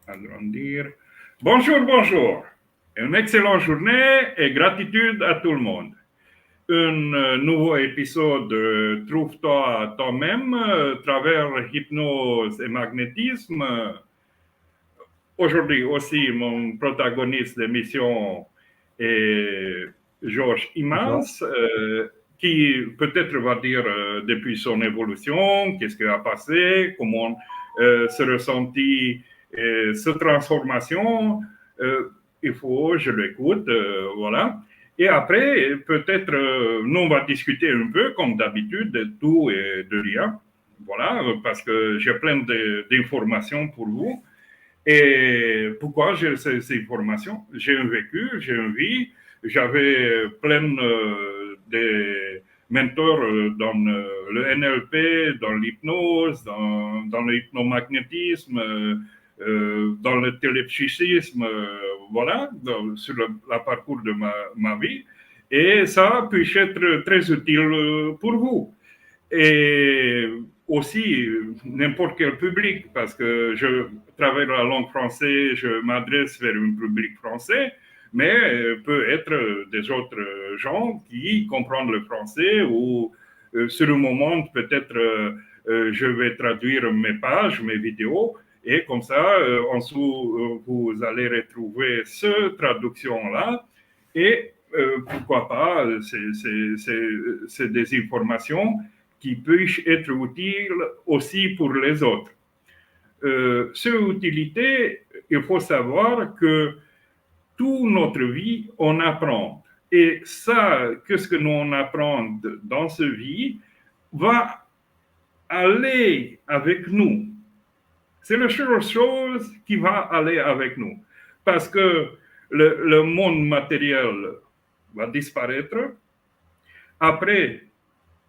Agrandir. Bonjour, bonjour. Une excellente journée et gratitude à tout le monde. Un nouveau épisode de Trouve-toi toi-même à travers hypnose et magnétisme. Aujourd'hui aussi, mon protagoniste d'émission est Georges D'accord. Imans, qui peut-être va dire depuis son évolution, qu'est-ce qui a passé, comment se ressentit cette transformation. Il faut, je l'écoute, voilà. Et après, peut-être, nous, on va discuter un peu, comme d'habitude, de tout et de rien. Voilà, parce que j'ai plein d'informations pour vous. Et pourquoi j'ai ces informations? J'ai un vécu, j'ai une vie, j'avais plein de mentors dans le NLP, dans l'hypnose, dans le hypnomagnétisme, dans le télépsychisme, voilà, sur le parcours de ma vie. Et ça peut être très utile pour vous. Et aussi n'importe quel public, parce que je travaille la langue française, je m'adresse vers un public français, mais peut être des autres gens qui comprennent le français ou sur le moment, peut-être je vais traduire mes pages, mes vidéos, et comme ça, en dessous, vous allez retrouver cette traduction-là, et pourquoi pas, c'est des informations qui peut être utile aussi pour les autres. Sur utilité, il faut savoir que toute notre vie, on apprend. Et ça, qu'est-ce que nous on apprend dans cette vie, va aller avec nous. C'est la seule chose qui va aller avec nous. Parce que le monde matériel va disparaître. Après,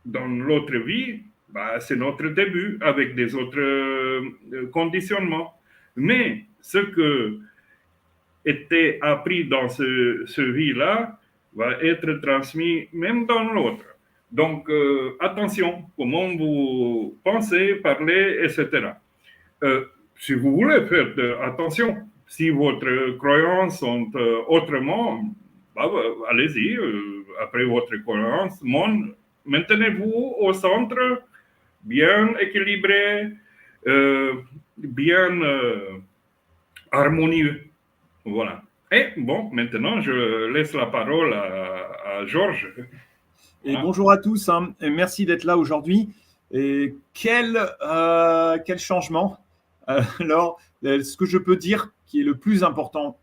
dans l'autre vie, bah, c'est notre début avec des autres conditionnements. Mais ce que était appris dans ce vie-là va être transmis même dans l'autre. Donc, attention, comment vous pensez, parlez, etc. Si vous voulez faire attention, si votre croyance sont autrement, bah, allez-y, après votre croyance, maintenez-vous au centre, bien équilibré, bien harmonieux. Voilà. Et bon, maintenant, je laisse la parole à Georges. Et Voilà. bonjour à tous, hein, et merci d'être là aujourd'hui. Et quel changement. Alors, ce que je peux dire qui est le plus important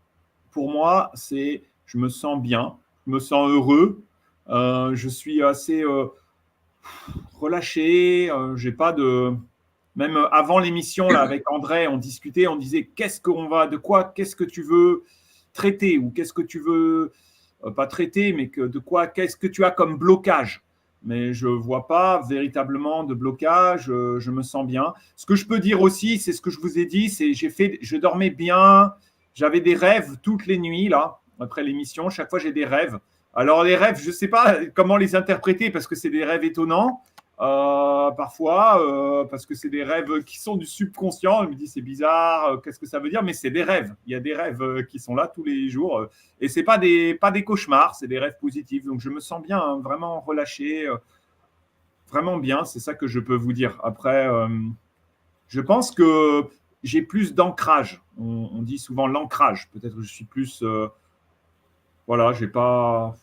pour moi, c'est je me sens bien, je me sens heureux, je suis assez relâché, j'ai pas de... Même avant l'émission, là, avec André, on discutait, on disait qu'est-ce que tu veux traiter ou qu'est-ce que tu veux, pas traiter, mais qu'est-ce que tu as comme blocage. Mais je ne vois pas véritablement de blocage, je me sens bien. Ce que je peux dire aussi, c'est ce que je vous ai dit, c'est je dormais bien, j'avais des rêves toutes les nuits, là, après l'émission, chaque fois j'ai des rêves. Alors les rêves, je ne sais pas comment les interpréter parce que c'est des rêves étonnants. Parfois, parce que c'est des rêves qui sont du subconscient. Je me dis c'est bizarre, qu'est-ce que ça veut dire? Mais c'est des rêves. Il y a des rêves qui sont là tous les jours, et c'est pas des cauchemars, c'est des rêves positifs. Donc je me sens bien, hein, vraiment relâché, vraiment bien. C'est ça que je peux vous dire. Après, je pense que j'ai plus d'ancrage. On dit souvent l'ancrage. Peut-être que je suis plus, voilà, j'ai pas.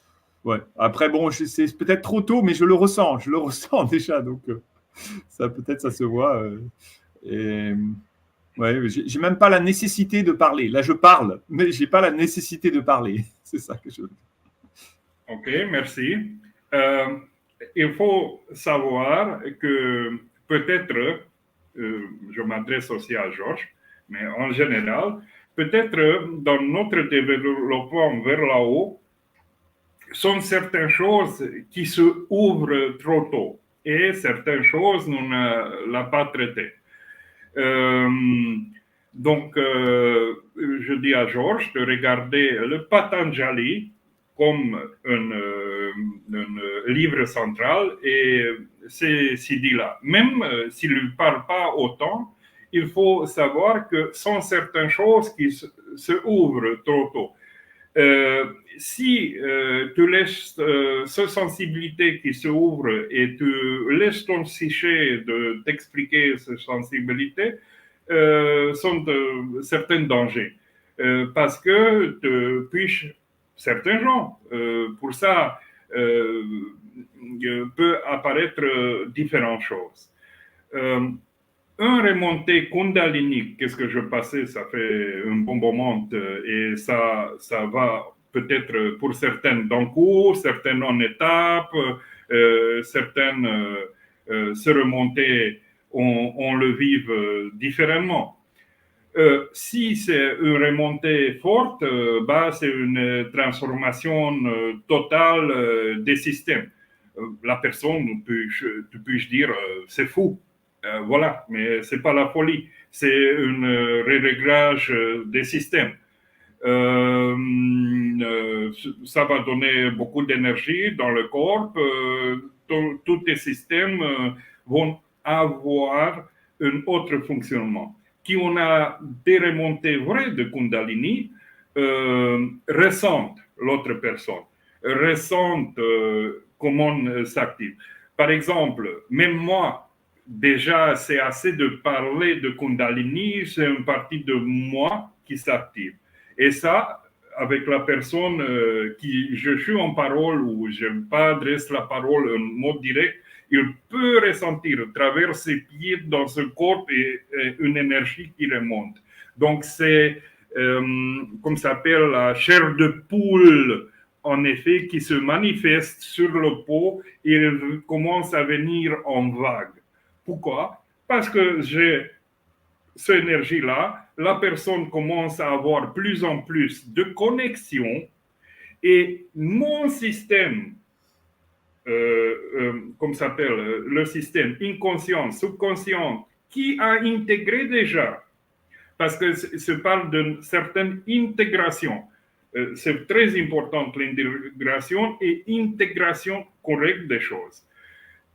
Ouais. Après, bon, c'est peut-être trop tôt, mais je le ressens déjà. Donc, ça peut-être ça se voit. Et ouais, j'ai même pas la nécessité de parler. Là, je parle, mais j'ai pas la nécessité de parler. C'est ça que je. OK, merci. Euh, il faut savoir que peut-être, je m'adresse aussi à Georges, mais en général, peut-être dans notre développement vers là-haut, sont certaines choses qui se ouvrent trop tôt et certaines choses, nous ne l'avons pas traitées. Euh, donc, je dis à Georges de regarder le Patanjali comme un livre central et ces siddhis-là. Même s'il ne parle pas autant, il faut savoir que sont certaines choses qui se ouvrent trop tôt. Si tu laisses cette sensibilité qui s'ouvre et tu laisses ton psyché de t'expliquer cette sensibilité, sont certains dangers. Parce que puis certains gens, pour ça, peut apparaître différentes choses. Un remonté Kundalini, qu'est-ce que je passais, ça fait un bon moment et ça va peut-être pour certaines d'un coup, certaines en étapes, certaines se remonter, on le vive différemment. Si c'est une remontée forte, c'est une transformation totale des systèmes. La personne, tu peux dire, c'est fou. Voilà, mais c'est pas la folie, c'est un réglage des systèmes. Ça va donner beaucoup d'énergie dans le corps. Tous les systèmes vont avoir un autre fonctionnement. Qui on a des remontées vraies de Kundalini ressentent l'autre personne, ressentent comment s'active. Par exemple, même moi, déjà, c'est assez de parler de Kundalini, c'est une partie de moi qui s'active. Et ça, avec la personne qui je suis en parole ou je n'ai pas adresse la parole en mode direct, il peut ressentir à travers ses pieds dans ce corps et une énergie qui remonte. Donc, c'est comme ça s'appelle la chair de poule, en effet, qui se manifeste sur le pot et elle commence à venir en vague. Pourquoi? Parce que j'ai cette énergie-là, la personne commence à avoir plus en plus de connexions et mon système, comme ça s'appelle, le système inconscient, subconscient, qui a intégré déjà, parce que se parle d'une certaine intégration. C'est très important l'intégration et intégration correcte des choses.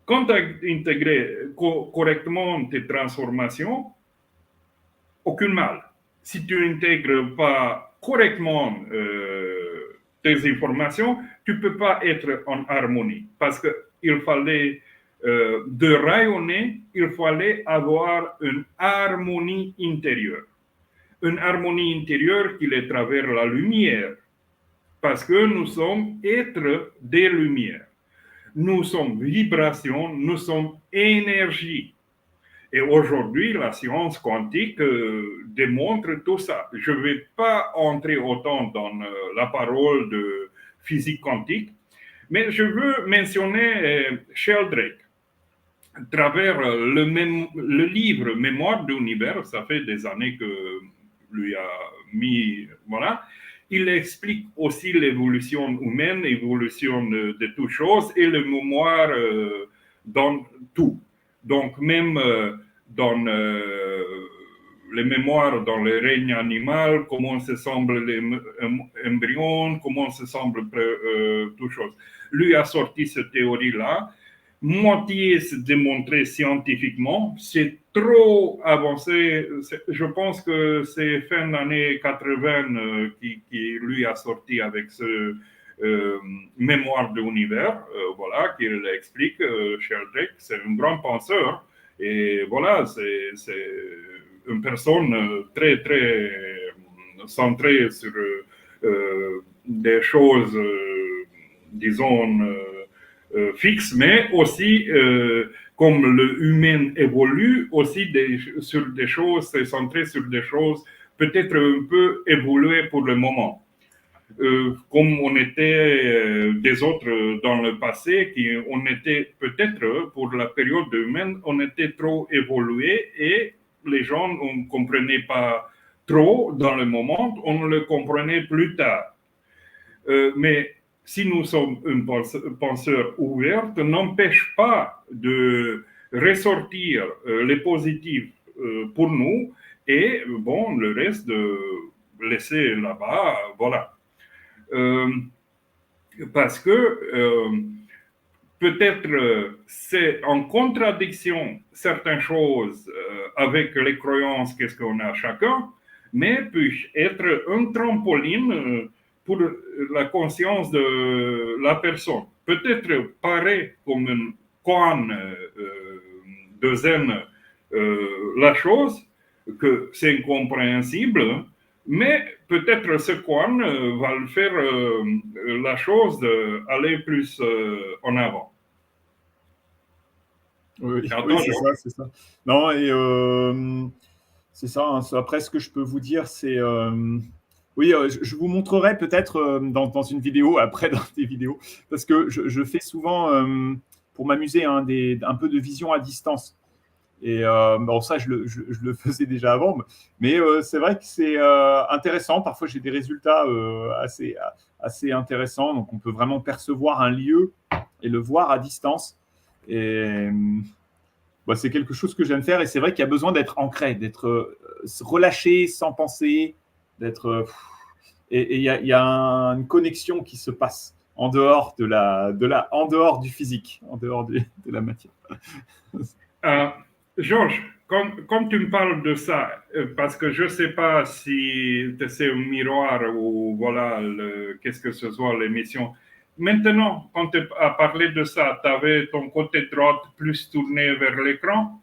Quand tu as intégré correctement tes transformations, aucun mal. Si tu n'intègres pas correctement tes informations, tu ne peux pas être en harmonie. Parce qu'il fallait, de rayonner, il fallait avoir une harmonie intérieure. Une harmonie intérieure qui est à travers la lumière. Parce que nous sommes êtres des lumières. Nous sommes vibrations, nous sommes énergie. Et aujourd'hui, la science quantique démontre tout ça. Je ne vais pas entrer autant dans la parole de physique quantique, mais je veux mentionner Sheldrake. À travers le livre Mémoire de l'univers, ça fait des années que lui a mis, voilà, il explique aussi l'évolution humaine, l'évolution de toutes choses et le mémoire dans tout. Donc, même dans les mémoires dans le règne animal, comment se semblent les embryons, comment se semblent toutes choses. Lui a sorti cette théorie-là. Moitié se démontré scientifiquement, c'est trop avancé. Je pense que c'est fin d'année 80 qui lui a sorti avec ce mémoire de l'univers, voilà, qu'il explique. Sheldrake, c'est un grand penseur, et voilà, c'est une personne très, très centrée sur des choses, disons, fixe, mais aussi, comme l'humain évolue, aussi sur des choses, c'est centré sur des choses peut-être un peu évoluées pour le moment. Comme on était des autres dans le passé, on était peut-être, pour la période humaine, on était trop évolué et les gens ne comprenaient pas trop dans le moment, on le comprenait plus tard. Mais si nous sommes un penseur ouvert, n'empêche pas de ressortir les positifs pour nous et bon, le reste de laisser là-bas, voilà. Parce que peut-être c'est en contradiction certaines choses avec les croyances qu'est-ce qu'on a chacun, mais peut être un trampoline pour la conscience de la personne. Peut-être paraît comme une koan de zen la chose, que c'est incompréhensible, mais peut-être ce koan va le faire la chose d'aller plus en avant. Oui, Attends, c'est ça, c'est ça. Non, et c'est ça, hein. Après, ce que je peux vous dire, c'est oui, je vous montrerai peut-être dans une vidéo, après dans des vidéos, parce que je fais souvent, pour m'amuser, hein, un peu de vision à distance. Et bon, ça, je le faisais déjà avant, mais c'est vrai que c'est intéressant. Parfois, j'ai des résultats assez intéressants. Donc, on peut vraiment percevoir un lieu et le voir à distance. Et bah, c'est quelque chose que j'aime faire. Et c'est vrai qu'il y a besoin d'être ancré, d'être relâché, sans penser, d'être. Et il y a une connexion qui se passe en dehors en dehors du physique, en dehors de la matière. Georges, comme tu me parles de ça, parce que je ne sais pas si c'est un miroir ou voilà, qu'est-ce que ce soit l'émission. Maintenant, quand tu as parlé de ça, tu avais ton côté droit plus tourné vers l'écran?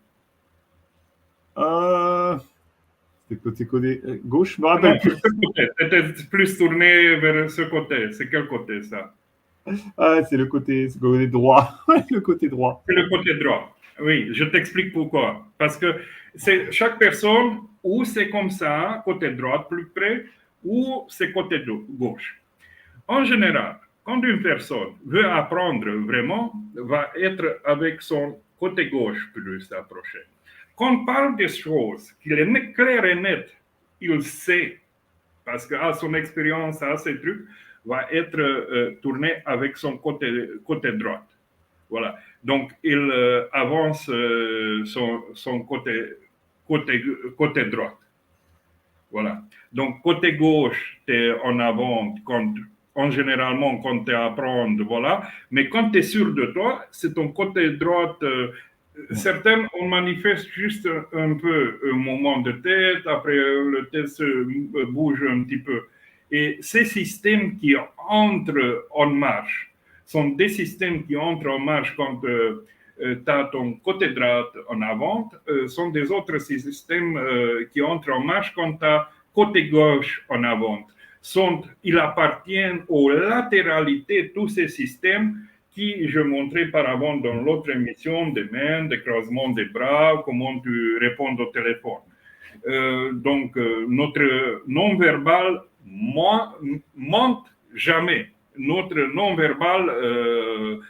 C'était côté gauche, je me Non, rappelle plus. tu étais plus tourné vers ce côté. C'est quel côté ça? Ah, c'est le côté droit. Le côté droit. C'est le côté droit. Oui, je t'explique pourquoi. Parce que c'est chaque personne, ou c'est comme ça, côté droit plus près, ou c'est côté gauche. En général, quand une personne veut apprendre vraiment, va être avec son côté gauche plus approché. Quand on parle des choses qu'il est clair et net, il sait, parce qu'à son expérience, à ses trucs, va être tourné avec son côté droit. Voilà. Donc, il avance son côté droit. Voilà. Donc, côté gauche, tu es en avant généralement quand tu apprends, voilà. Mais quand tu es sûr de toi, c'est ton côté droit. Certains, on manifeste juste un peu un moment de tête, après le tête se bouge un petit peu. Et ces systèmes qui entrent en marche sont des systèmes qui entrent en marche quand tu as ton côté droit en avant, sont des autres systèmes qui entrent en marche quand tu as côté gauche en avant. Ils appartiennent aux latéralités, tous ces systèmes qui je montrais par avant dans l'autre émission, des mains, des croisements des bras, comment tu réponds au téléphone. Donc, notre non-verbal monte jamais. Notre non-verbal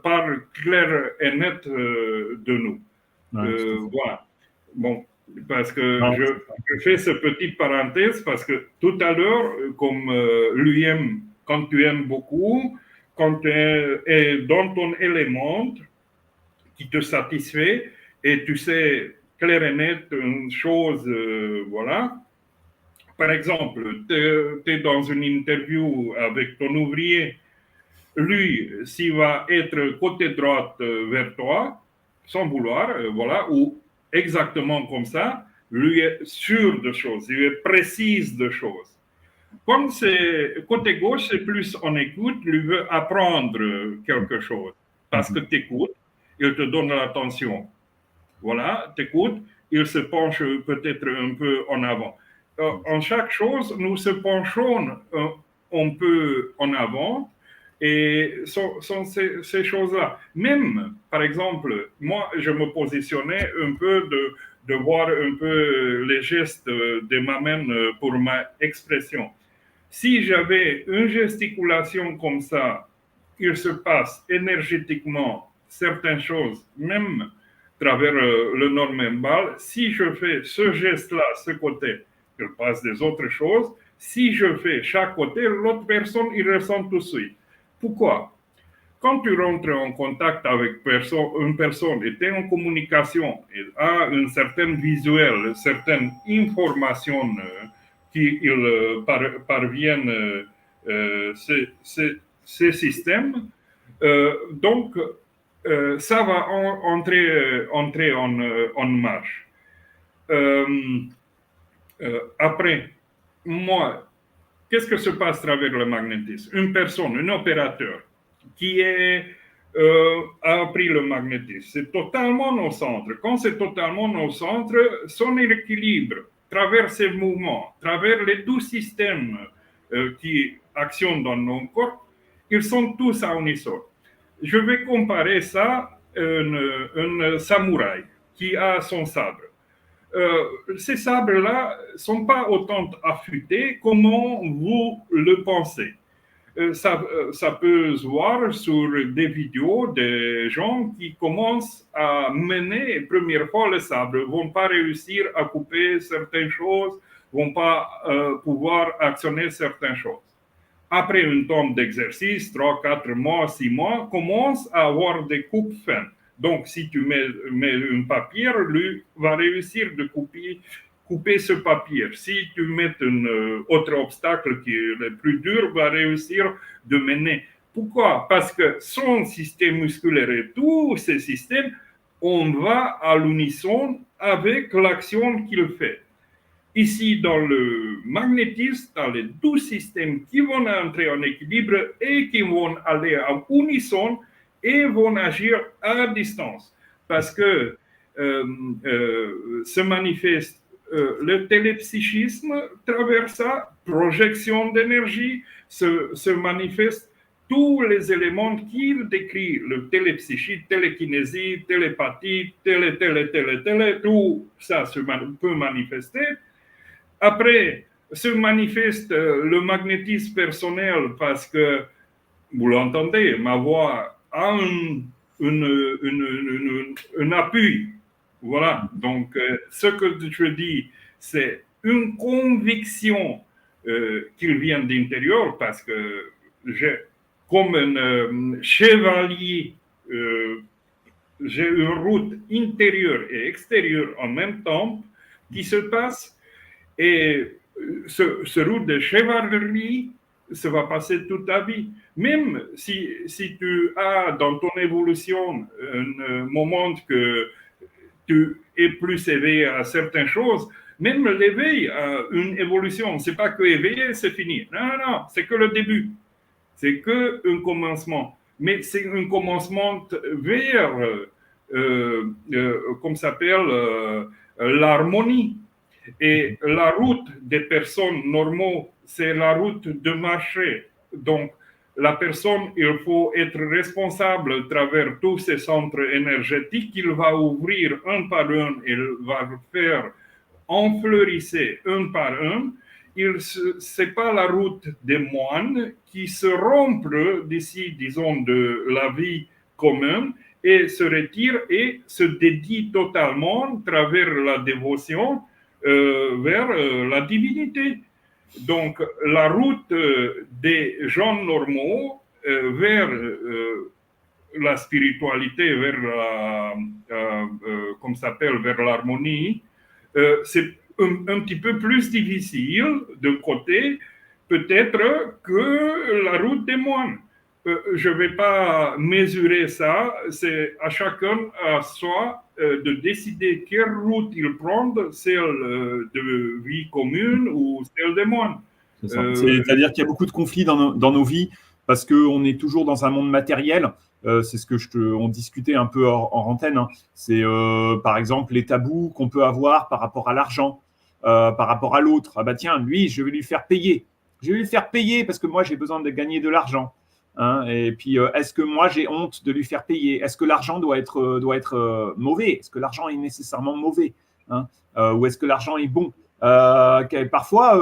parle clair et net de nous. Voilà. Bon, parce que je fais ce petit parenthèse parce que tout à l'heure, comme l'UM, quand tu aimes beaucoup, quand tu es dans ton élément qui te satisfait et tu sais clair et net une chose, voilà. Par exemple, tu es dans une interview avec ton ouvrier, lui, s'il va être côté droit vers toi, sans vouloir, voilà, ou exactement comme ça, lui est sûr de choses, il est précis de choses. Comme c'est côté gauche, c'est plus on écoute, lui veut apprendre quelque chose. Parce que tu écoutes, il te donne l'attention. Voilà, tu écoutes, il se penche peut-être un peu en avant. En chaque chose, nous se penchons un peu en avant et sont ces choses-là. Même, par exemple, moi, je me positionnais un peu de voir un peu les gestes de ma main pour ma expression. Si j'avais une gesticulation comme ça, il se passe énergétiquement certaines choses, même à travers le non-verbal. Si je fais ce geste-là, ce côté, il passe des autres choses. Si je fais chaque côté, l'autre personne, il ressent tout de suite. Pourquoi? Quand tu rentres en contact avec une personne et tu es en communication et a une certaine visuelle, une certaine information qu'ils parviennent ces systèmes, Donc, ça va entrer en marche. Après, moi, qu'est-ce que se passe à travers le magnétisme? Une personne, un opérateur qui a appris le magnétisme, c'est totalement au centre. Quand c'est totalement au centre, son équilibre, à travers ses mouvements, à travers les 12 systèmes qui actionnent dans nos corps, ils sont tous à unisson. Je vais comparer ça à un samouraï qui a son sabre. Ces sabres-là ne sont pas autant affûtés comment vous le pensez. Ça peut se voir sur des vidéos de gens qui commencent à mener première fois le sabre, ne vont pas réussir à couper certaines choses, ne vont pas pouvoir actionner certaines choses. Après une temps d'exercice, 3, 4 mois, 6 mois, commence à avoir des coupes fines. Donc, si tu mets un papier, lui va réussir de couper ce papier. Si tu mets un autre obstacle qui est le plus dur, va réussir de mener. Pourquoi? Parce que son système musculaire et tous ces systèmes, on va à l'unisson avec l'action qu'il fait. Ici, dans le magnétisme, dans les 12 systèmes qui vont entrer en équilibre et qui vont aller en unisson et vont agir à distance. Parce que se manifeste le télépsychisme à travers ça, projection d'énergie, se manifeste tous les éléments qu'il décrit, le télépsychisme, télékinésie, télépathie, tout ça peut manifester. Après, se manifeste le magnétisme personnel parce que, vous l'entendez, ma voix a un appui. Voilà. Donc, ce que je dis, c'est une conviction qu'il vient d'intérieur parce que comme un chevalier, j'ai une route intérieure et extérieure en même temps qui se passe. Et ce route de chevalerie, ça va passer toute ta vie. Même si tu as dans ton évolution un moment que tu es plus éveillé à certaines choses, même l'éveil a une évolution. C'est pas que éveillé, c'est fini. Non, c'est que le début. C'est que un commencement. Mais c'est un commencement vers, comme ça s'appelle, l'harmonie. Et la route des personnes normaux, c'est la route de marché. Donc, la personne, il faut être responsable à travers tous ces centres énergétiques qu'il va ouvrir un par un, il va faire enfleurisser un par un. Ce n'est pas la route des moines qui se rompent d'ici, disons, de la vie commune et se retirent et se dédient totalement à travers la dévotion vers la divinité. Donc, la route des gens normaux vers la spiritualité, vers comme ça s'appelle, vers l'harmonie, c'est un petit peu plus difficile de côté, peut-être, que la route des moines. Je ne vais pas mesurer ça, c'est à chacun à soi de décider quelle route il prend, celle de vie commune ou celle des moines. C'est-à-dire qu'il y a beaucoup de conflits dans nos vies parce qu'on est toujours dans un monde matériel. C'est ce que on discutait un peu en antenne. Hein. C'est par exemple les tabous qu'on peut avoir par rapport à l'argent, par rapport à l'autre. Ah bah tiens, lui, je vais lui faire payer. Je vais lui faire payer parce que moi, j'ai besoin de gagner de l'argent. Hein, et puis, est-ce que moi, j'ai honte de lui faire payer? Est-ce que l'argent doit être mauvais? Est-ce que l'argent est nécessairement mauvais? Hein, ou est-ce que l'argent est bon? Parfois,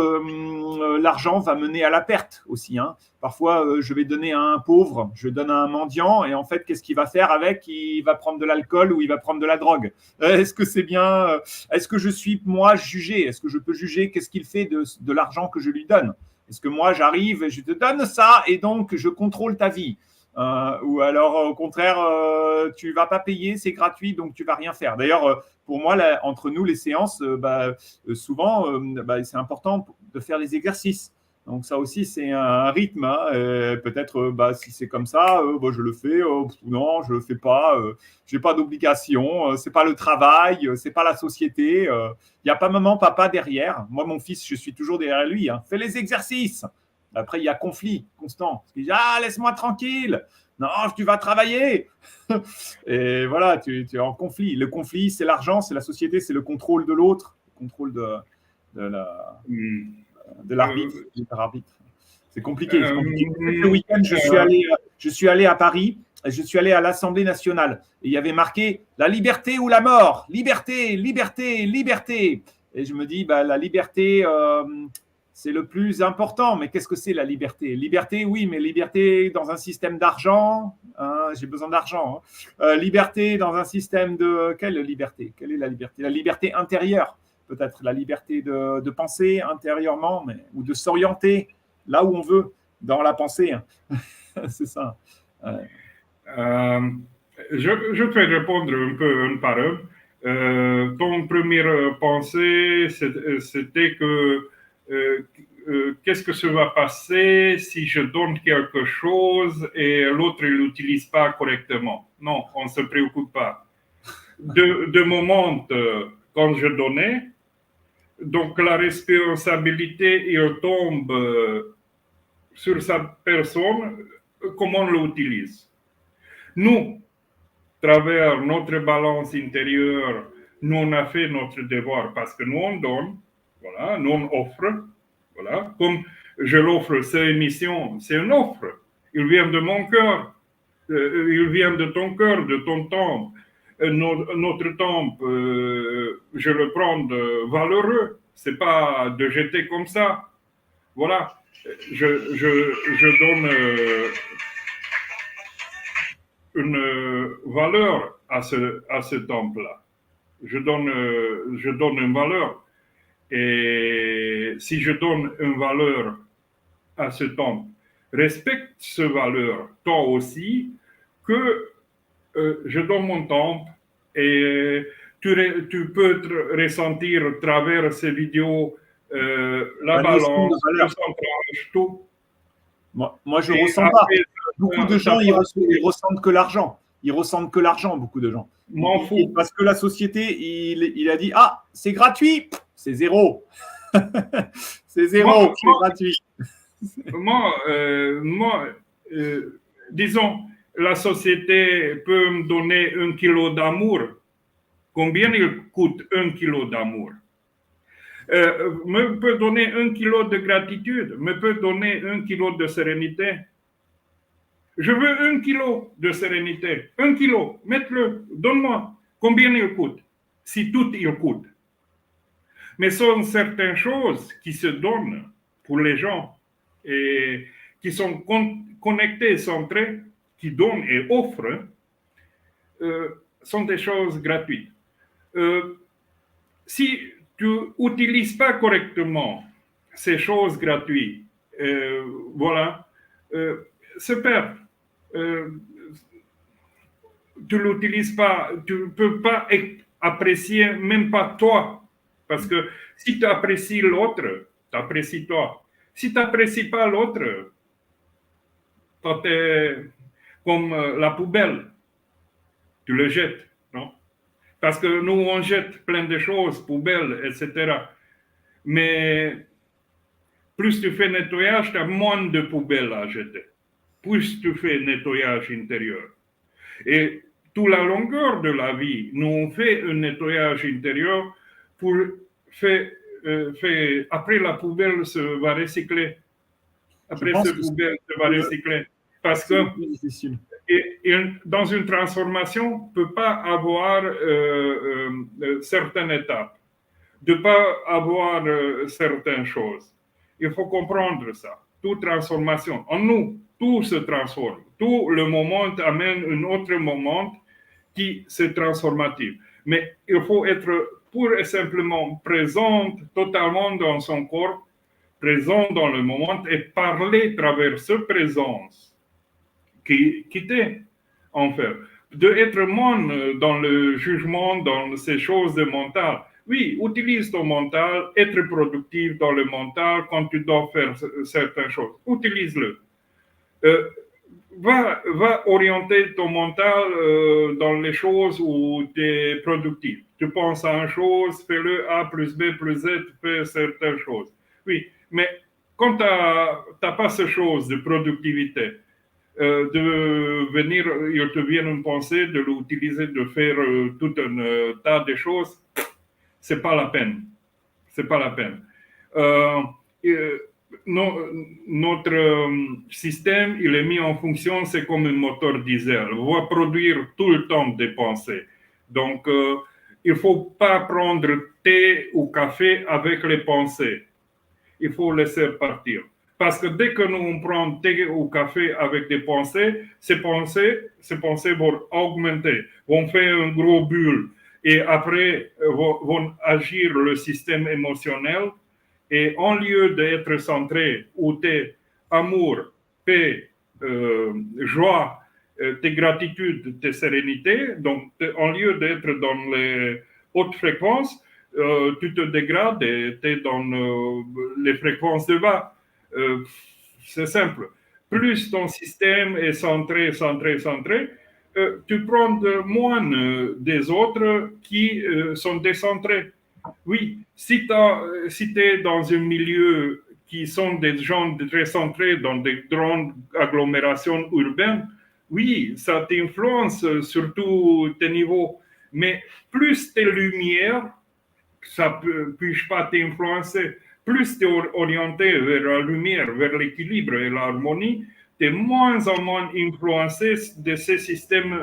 l'argent va mener à la perte aussi. Hein. Parfois, je vais donner à un pauvre, je donne à un mendiant, et en fait, qu'est-ce qu'il va faire avec? Il va prendre de l'alcool ou il va prendre de la drogue. Est-ce que c'est bien? Est-ce que je suis, moi, jugé? Est-ce que je peux juger qu'est-ce qu'il fait de l'argent que je lui donne? Est-ce que moi, j'arrive et je te donne ça et donc je contrôle ta vie? Ou alors, au contraire, tu ne vas pas payer, c'est gratuit, donc tu ne vas rien faire. D'ailleurs, pour moi, là, entre nous, les séances, souvent, c'est important de faire des exercices. Donc ça aussi, c'est un rythme. Hein. Peut-être, si c'est comme ça, je le fais. Non, je le fais pas. J'ai pas d'obligation. C'est pas le travail. C'est pas la société. Il n'y a pas maman, papa derrière. Moi, mon fils, je suis toujours derrière lui. Hein. Fais les exercices. Après, il y a conflit constant. Parce qu'il dit, laisse-moi tranquille. Non, tu vas travailler. Et voilà, tu es en conflit. Le conflit, c'est l'argent, c'est la société, c'est le contrôle de l'autre, le contrôle de l'arbitre. C'est compliqué. C'est compliqué. Ce week-end, je suis allé à Paris. Je suis allé à l'Assemblée nationale. Et il y avait marqué « La liberté ou la mort ». Liberté, liberté, liberté. Et je me dis, la liberté, c'est le plus important. Mais qu'est-ce que c'est la liberté? Liberté, oui, mais liberté dans un système d'argent. Hein, j'ai besoin d'argent. Hein. Liberté dans un système de… Quelle liberté? Quelle est la liberté? La liberté intérieure, peut-être. La liberté de penser intérieurement, ou de s'orienter là où on veut, dans la pensée. Hein. C'est ça. Je peux répondre un peu un par un. Ton première pensée, c'était que qu'est-ce que ça va passer si je donne quelque chose et l'autre ne l'utilise pas correctement? Non, on ne se préoccupe pas. De moment, quand je donnais, donc la responsabilité, il tombe sur sa personne, comment on l'utilise. Nous, à travers notre balance intérieure, nous on a fait notre devoir parce que nous on donne, voilà, nous on offre, voilà, comme je l'offre, cette émission, c'est une offre. Il vient de mon cœur, il vient de ton cœur, de ton temps. Notre temps, je le prends de valeureux, c'est pas de jeter comme ça. Voilà, je donne une valeur à ce temple-là. Je donne une valeur. Et si je donne une valeur à ce temple, respecte ce valeur, toi aussi, que je donne mon temple et tu peux ressentir à travers ces vidéos la balance, le centrage, tout. Moi je ne ressens pas. Beaucoup de gens, ils ressentent que l'argent. Ils ressentent que l'argent, beaucoup de gens. M'en fous. Parce que la société, il a dit, c'est gratuit, c'est zéro. C'est zéro, c'est gratuit. Moi, disons, la société peut me donner 1 kilo d'amour. Combien il coûte 1 kilo d'amour? Me peut donner 1 kilo de gratitude, me peut donner 1 kilo de sérénité. Je veux 1 kilo de sérénité. 1 kilo, mets-le, donne-moi. Combien il coûte? Si tout il coûte. Mais ce sont certaines choses qui se donnent pour les gens et qui sont connectés, centrés, qui donnent et offrent, sont des choses gratuites. Si tu n'utilises pas correctement ces choses gratuites, voilà, se perd. Tu ne l'utilises pas, tu ne peux pas apprécier même pas toi. Parce que si tu apprécies l'autre, tu apprécies toi. Si tu n'apprécies pas l'autre, tu es comme la poubelle. Tu le jettes, non? Parce que nous, on jette plein de choses, poubelles, etc. Mais plus tu fais nettoyage, tu as moins de poubelles à jeter. Plus tu fais nettoyage intérieur. Et toute la longueur de la vie, nous on fait un nettoyage intérieur pour faire, après la poubelle se va recycler. Après cette poubelle se va recycler. Parce que dans une transformation, on ne peut pas avoir certaines étapes, de ne pas avoir certaines choses. Il faut comprendre ça. Toute transformation, en nous, tout se transforme. Tout le moment amène un autre moment qui est transformatif. Mais il faut être pur et simplement présent totalement dans son corps, présent dans le moment et parler à travers cette présence qui t'est en fait. De être moins dans le jugement, dans ces choses mentales. Oui, utilise ton mental, être productif dans le mental quand tu dois faire certaines choses. Utilise-le. Euh, va orienter ton mental dans les choses où tu es productif. Tu penses à une chose, fais-le A plus B plus Z, fais certaines choses. Oui, mais quand tu n'as pas cette chose de productivité, de venir, il te vient une pensée, de l'utiliser, de faire tout un tas de choses, c'est pas la peine. C'est pas la peine. Euh, euh, notre système, il est mis en fonction, c'est comme un moteur diesel. Il va produire tout le temps des pensées. Donc, il ne faut pas prendre thé ou café avec les pensées. Il faut laisser partir. Parce que dès que nous prenons thé ou café avec des pensées, ces pensées vont augmenter, vont faire une grosse bulle. Et après, vont agir le système émotionnel. Et en lieu d'être centré où tu es amour, paix, joie, tes gratitudes, tes sérénités, donc en lieu d'être dans les hautes fréquences, tu te dégrades et tu es dans les fréquences de bas. C'est simple. Plus ton système est centré, tu prends moins des autres qui sont décentrés. Oui, si tu es dans un milieu qui sont des gens très centrés dans des grandes agglomérations urbaines, oui, ça t'influence sur tous tes niveaux. Mais plus tes lumières, ça ne peut pas t'influencer. Plus tu es orienté vers la lumière, vers l'équilibre et l'harmonie, tu es moins en moins influencé de ces systèmes,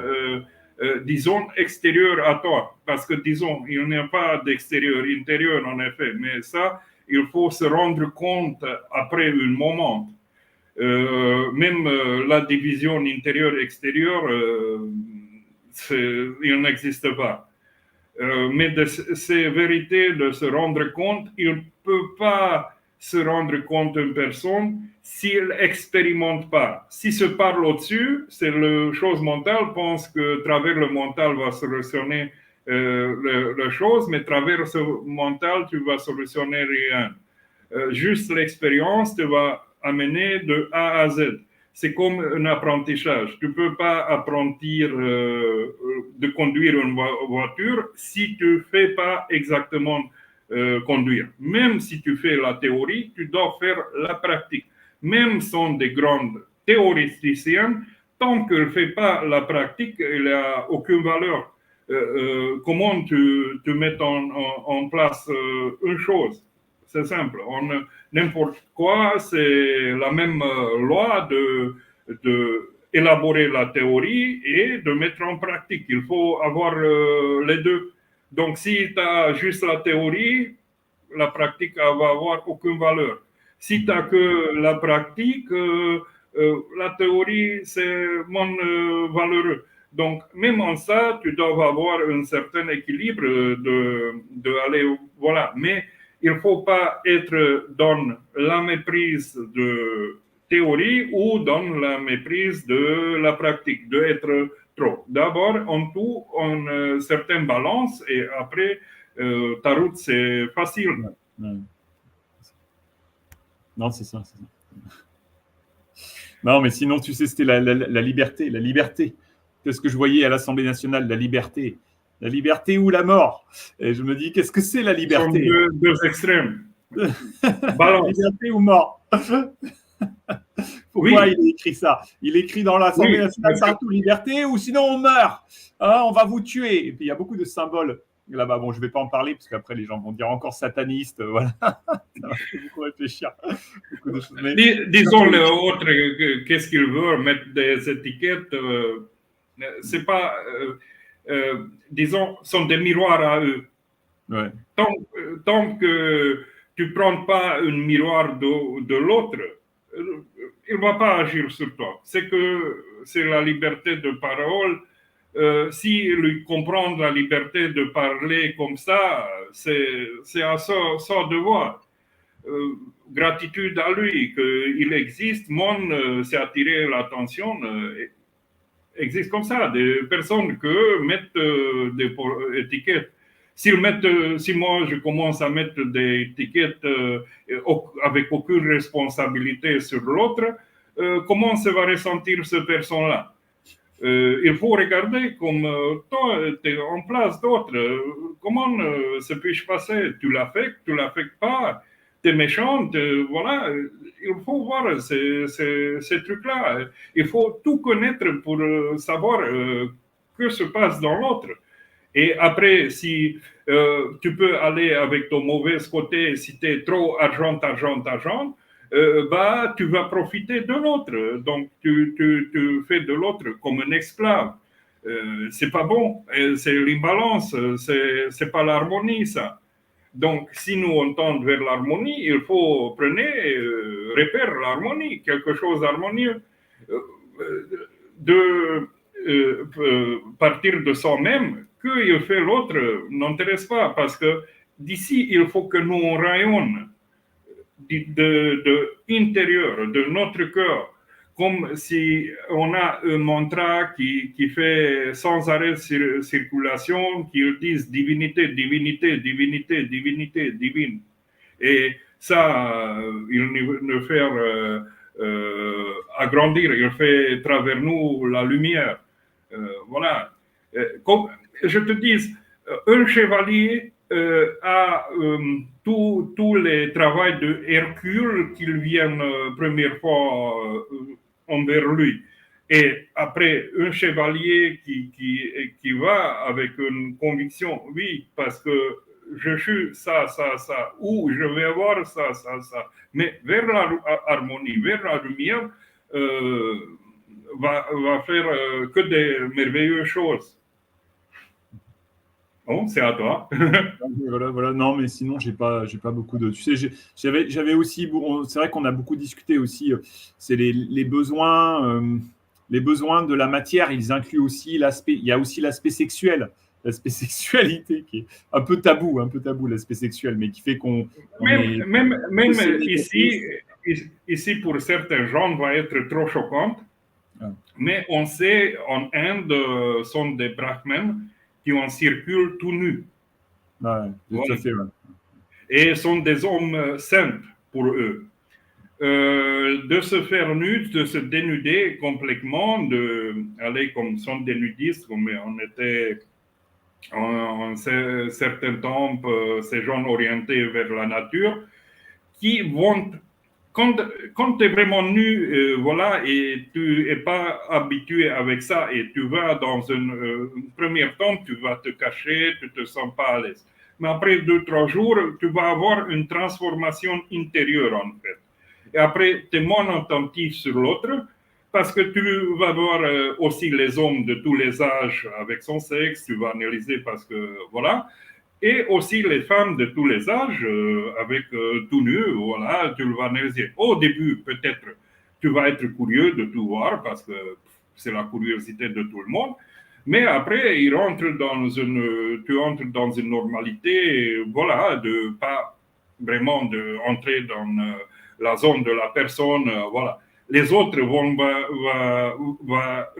disons, extérieurs à toi. Parce que, disons, il n'y a pas d'extérieur, intérieur en effet, mais ça, il faut se rendre compte après un moment. Même la division intérieur-extérieur, il n'existe pas. Mais de ces vérités, de se rendre compte, il ne peut pas se rendre compte d'une personne s'il n'expérimente pas. Si se parle au-dessus, c'est la chose mentale, pense que à travers le mental va solutionner la chose, mais à travers ce mental, tu vas solutionner rien. Juste l'expérience te va amener de A à Z. C'est comme un apprentissage. Tu ne peux pas apprendre de conduire une voiture si tu ne fais pas exactement conduire. Même si tu fais la théorie, tu dois faire la pratique. Même sont des grandes théoriciens, tant qu'elle ne fait pas la pratique, il n'a aucune valeur. Comment tu mets en place une chose? C'est simple. N'importe quoi, c'est la même loi de élaborer la théorie et de mettre en pratique. Il faut avoir les deux. Donc, si tu as juste la théorie, la pratique va avoir aucune valeur. Si tu n'as que la pratique, la théorie, c'est moins valeureux. Donc, même en ça, tu dois avoir un certain équilibre de aller, voilà. Mais il ne faut pas être dans la méprise de théorie ou dans la méprise de la pratique, d'être trop. D'abord, en tout, en certaine balance et après, ta route, c'est facile. Ouais. Non, c'est ça. Non, mais sinon, tu sais, c'était la liberté. La liberté. C'est ce que je voyais à l'Assemblée nationale, la liberté. La liberté ou la mort. Et je me dis, qu'est-ce que c'est la liberté? Ce sont deux extrêmes. Balance. Liberté ou mort. Pourquoi il a écrit ça? Il écrit dans l'Assemblée nationale partout, liberté ou sinon on meurt. Hein, on va vous tuer. Et puis il y a beaucoup de symboles là-bas. Bon, je ne vais pas en parler parce qu'après les gens vont dire encore sataniste. Voilà. Ça va faire beaucoup réfléchir. Beaucoup de choses. Mais... Disons l'autre, qu'est-ce qu'il veut mettre des étiquettes. C'est pas, disons, sont des miroirs à eux. Ouais. Tant que tu ne prends pas un miroir de l'autre, il ne va pas agir sur toi. C'est que c'est la liberté de parole. Si lui comprendre la liberté de parler comme ça, c'est à son devoir. Gratitude à lui qu'il existe. Mon, c'est attirer l'attention. Existe comme ça, des personnes qui mettent des étiquettes. Si moi je commence à mettre des étiquettes avec aucune responsabilité sur l'autre, comment se va ressentir cette personne-là? Il faut regarder comme toi, tu es en place d'autres. Comment ça peut-se passer? Tu l'affectes pas, tu es méchante, voilà. Il faut voir ces trucs-là. Il faut tout connaître pour savoir que se passe dans l'autre. Et après, si tu peux aller avec ton mauvais côté, si tu es trop argent, bah, tu vas profiter de l'autre. Donc, tu fais de l'autre comme un esclave. C'est pas bon. C'est l'imbalance. C'est pas l'harmonie, ça. Donc, si nous on tend vers l'harmonie, il faut prendre, repère l'harmonie, quelque chose d'harmonieux. De partir de soi-même, qu'il fait l'autre n'intéresse pas, parce que d'ici, il faut que nous on rayonne de l'intérieur, de notre cœur, comme si on a un mantra qui fait sans arrêt circulation, qui disent divinité, divinité, divinité, divinité, divine. Et ça, il ne fait agrandir, il fait travers nous la lumière. Voilà. Comme je te dis, un chevalier a tous les travaux de Hercule qui viennent première fois envers lui. Et après, un chevalier qui va avec une conviction, oui, parce que je suis ça, ou je vais avoir ça, mais vers l'harmonie, vers la lumière, va faire que des merveilleuses choses. Bon, c'est à toi. Voilà. Non, mais sinon, j'ai pas beaucoup de. Tu sais, j'avais aussi. C'est vrai qu'on a beaucoup discuté aussi. C'est les besoins, les besoins de la matière. Ils incluent aussi l'aspect. Il y a aussi l'aspect sexuel, l'aspect sexualité qui est un peu tabou, l'aspect sexuel, mais qui fait qu'on. Même ici, pour certains gens, va être trop choquante. Mais on sait, en Inde, sont des brahmins qui en circulent tout nus. Ouais, tout à fait, ouais. Et sont des hommes simples pour eux. De se faire nu, de se dénuder complètement, d'aller comme sont des nudistes, comme on était en certains temps, ces gens orientés vers la nature, qui vont quand tu es vraiment nu, voilà, et tu n'es pas habitué avec ça, et tu vas dans une première temps, tu vas te cacher, tu ne te sens pas à l'aise. Mais après 2-3 jours, tu vas avoir une transformation intérieure, en fait. Et après, tu es moins attentif sur l'autre, parce que tu vas voir aussi les hommes de tous les âges avec son sexe, tu vas analyser parce que, voilà. Et aussi les femmes de tous les âges, avec tout nu, voilà, tu vas analyser. Au début, peut-être, tu vas être curieux de tout voir, parce que c'est la curiosité de tout le monde. Mais après, tu entres dans une normalité, voilà, de pas vraiment d'entrer dans la zone de la personne, voilà. Les autres vont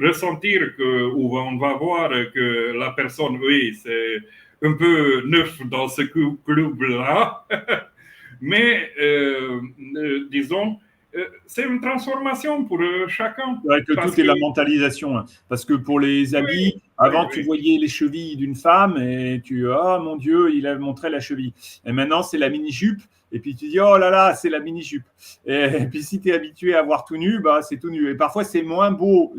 ressentir ou on va voir que la personne, oui, c'est un peu neuf dans ce club-là, mais disons, c'est une transformation pour chacun. C'est vrai que tout est la mentalisation, hein. Parce que pour les habits, avant tu voyais les chevilles d'une femme et mon Dieu, il a montré la cheville. Et maintenant c'est la mini-jupe. Et puis tu dis, oh là là, c'est la mini-jupe. Et puis si tu es habitué à voir tout nu, bah, c'est tout nu. Et parfois, c'est moins beau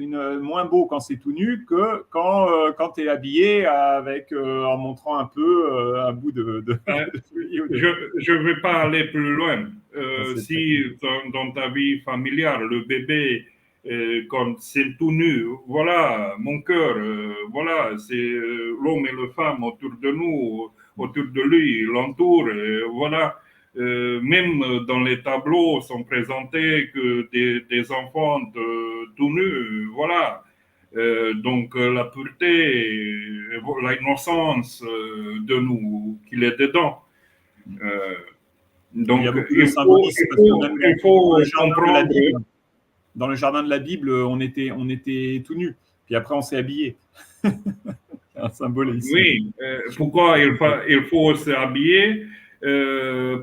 quand c'est tout nu que quand tu es habillé en montrant un peu un bout de je ne vais pas aller plus loin. Si dans ta vie familiale, le bébé, quand c'est tout nu, voilà, mon cœur, voilà, c'est l'homme et la femme autour de nous, autour de lui, l'entoure, voilà. Même dans les tableaux sont présentés que des enfants tout nus, voilà. Donc la pureté, l'innocence de nous qu'il est dedans. Donc il y a beaucoup de symbolisme. Il faut comprendre. Dans le jardin de la Bible, on était tout nus. Puis après, on s'est habillé. un symbolisme. Oui, pourquoi il faut s'habiller,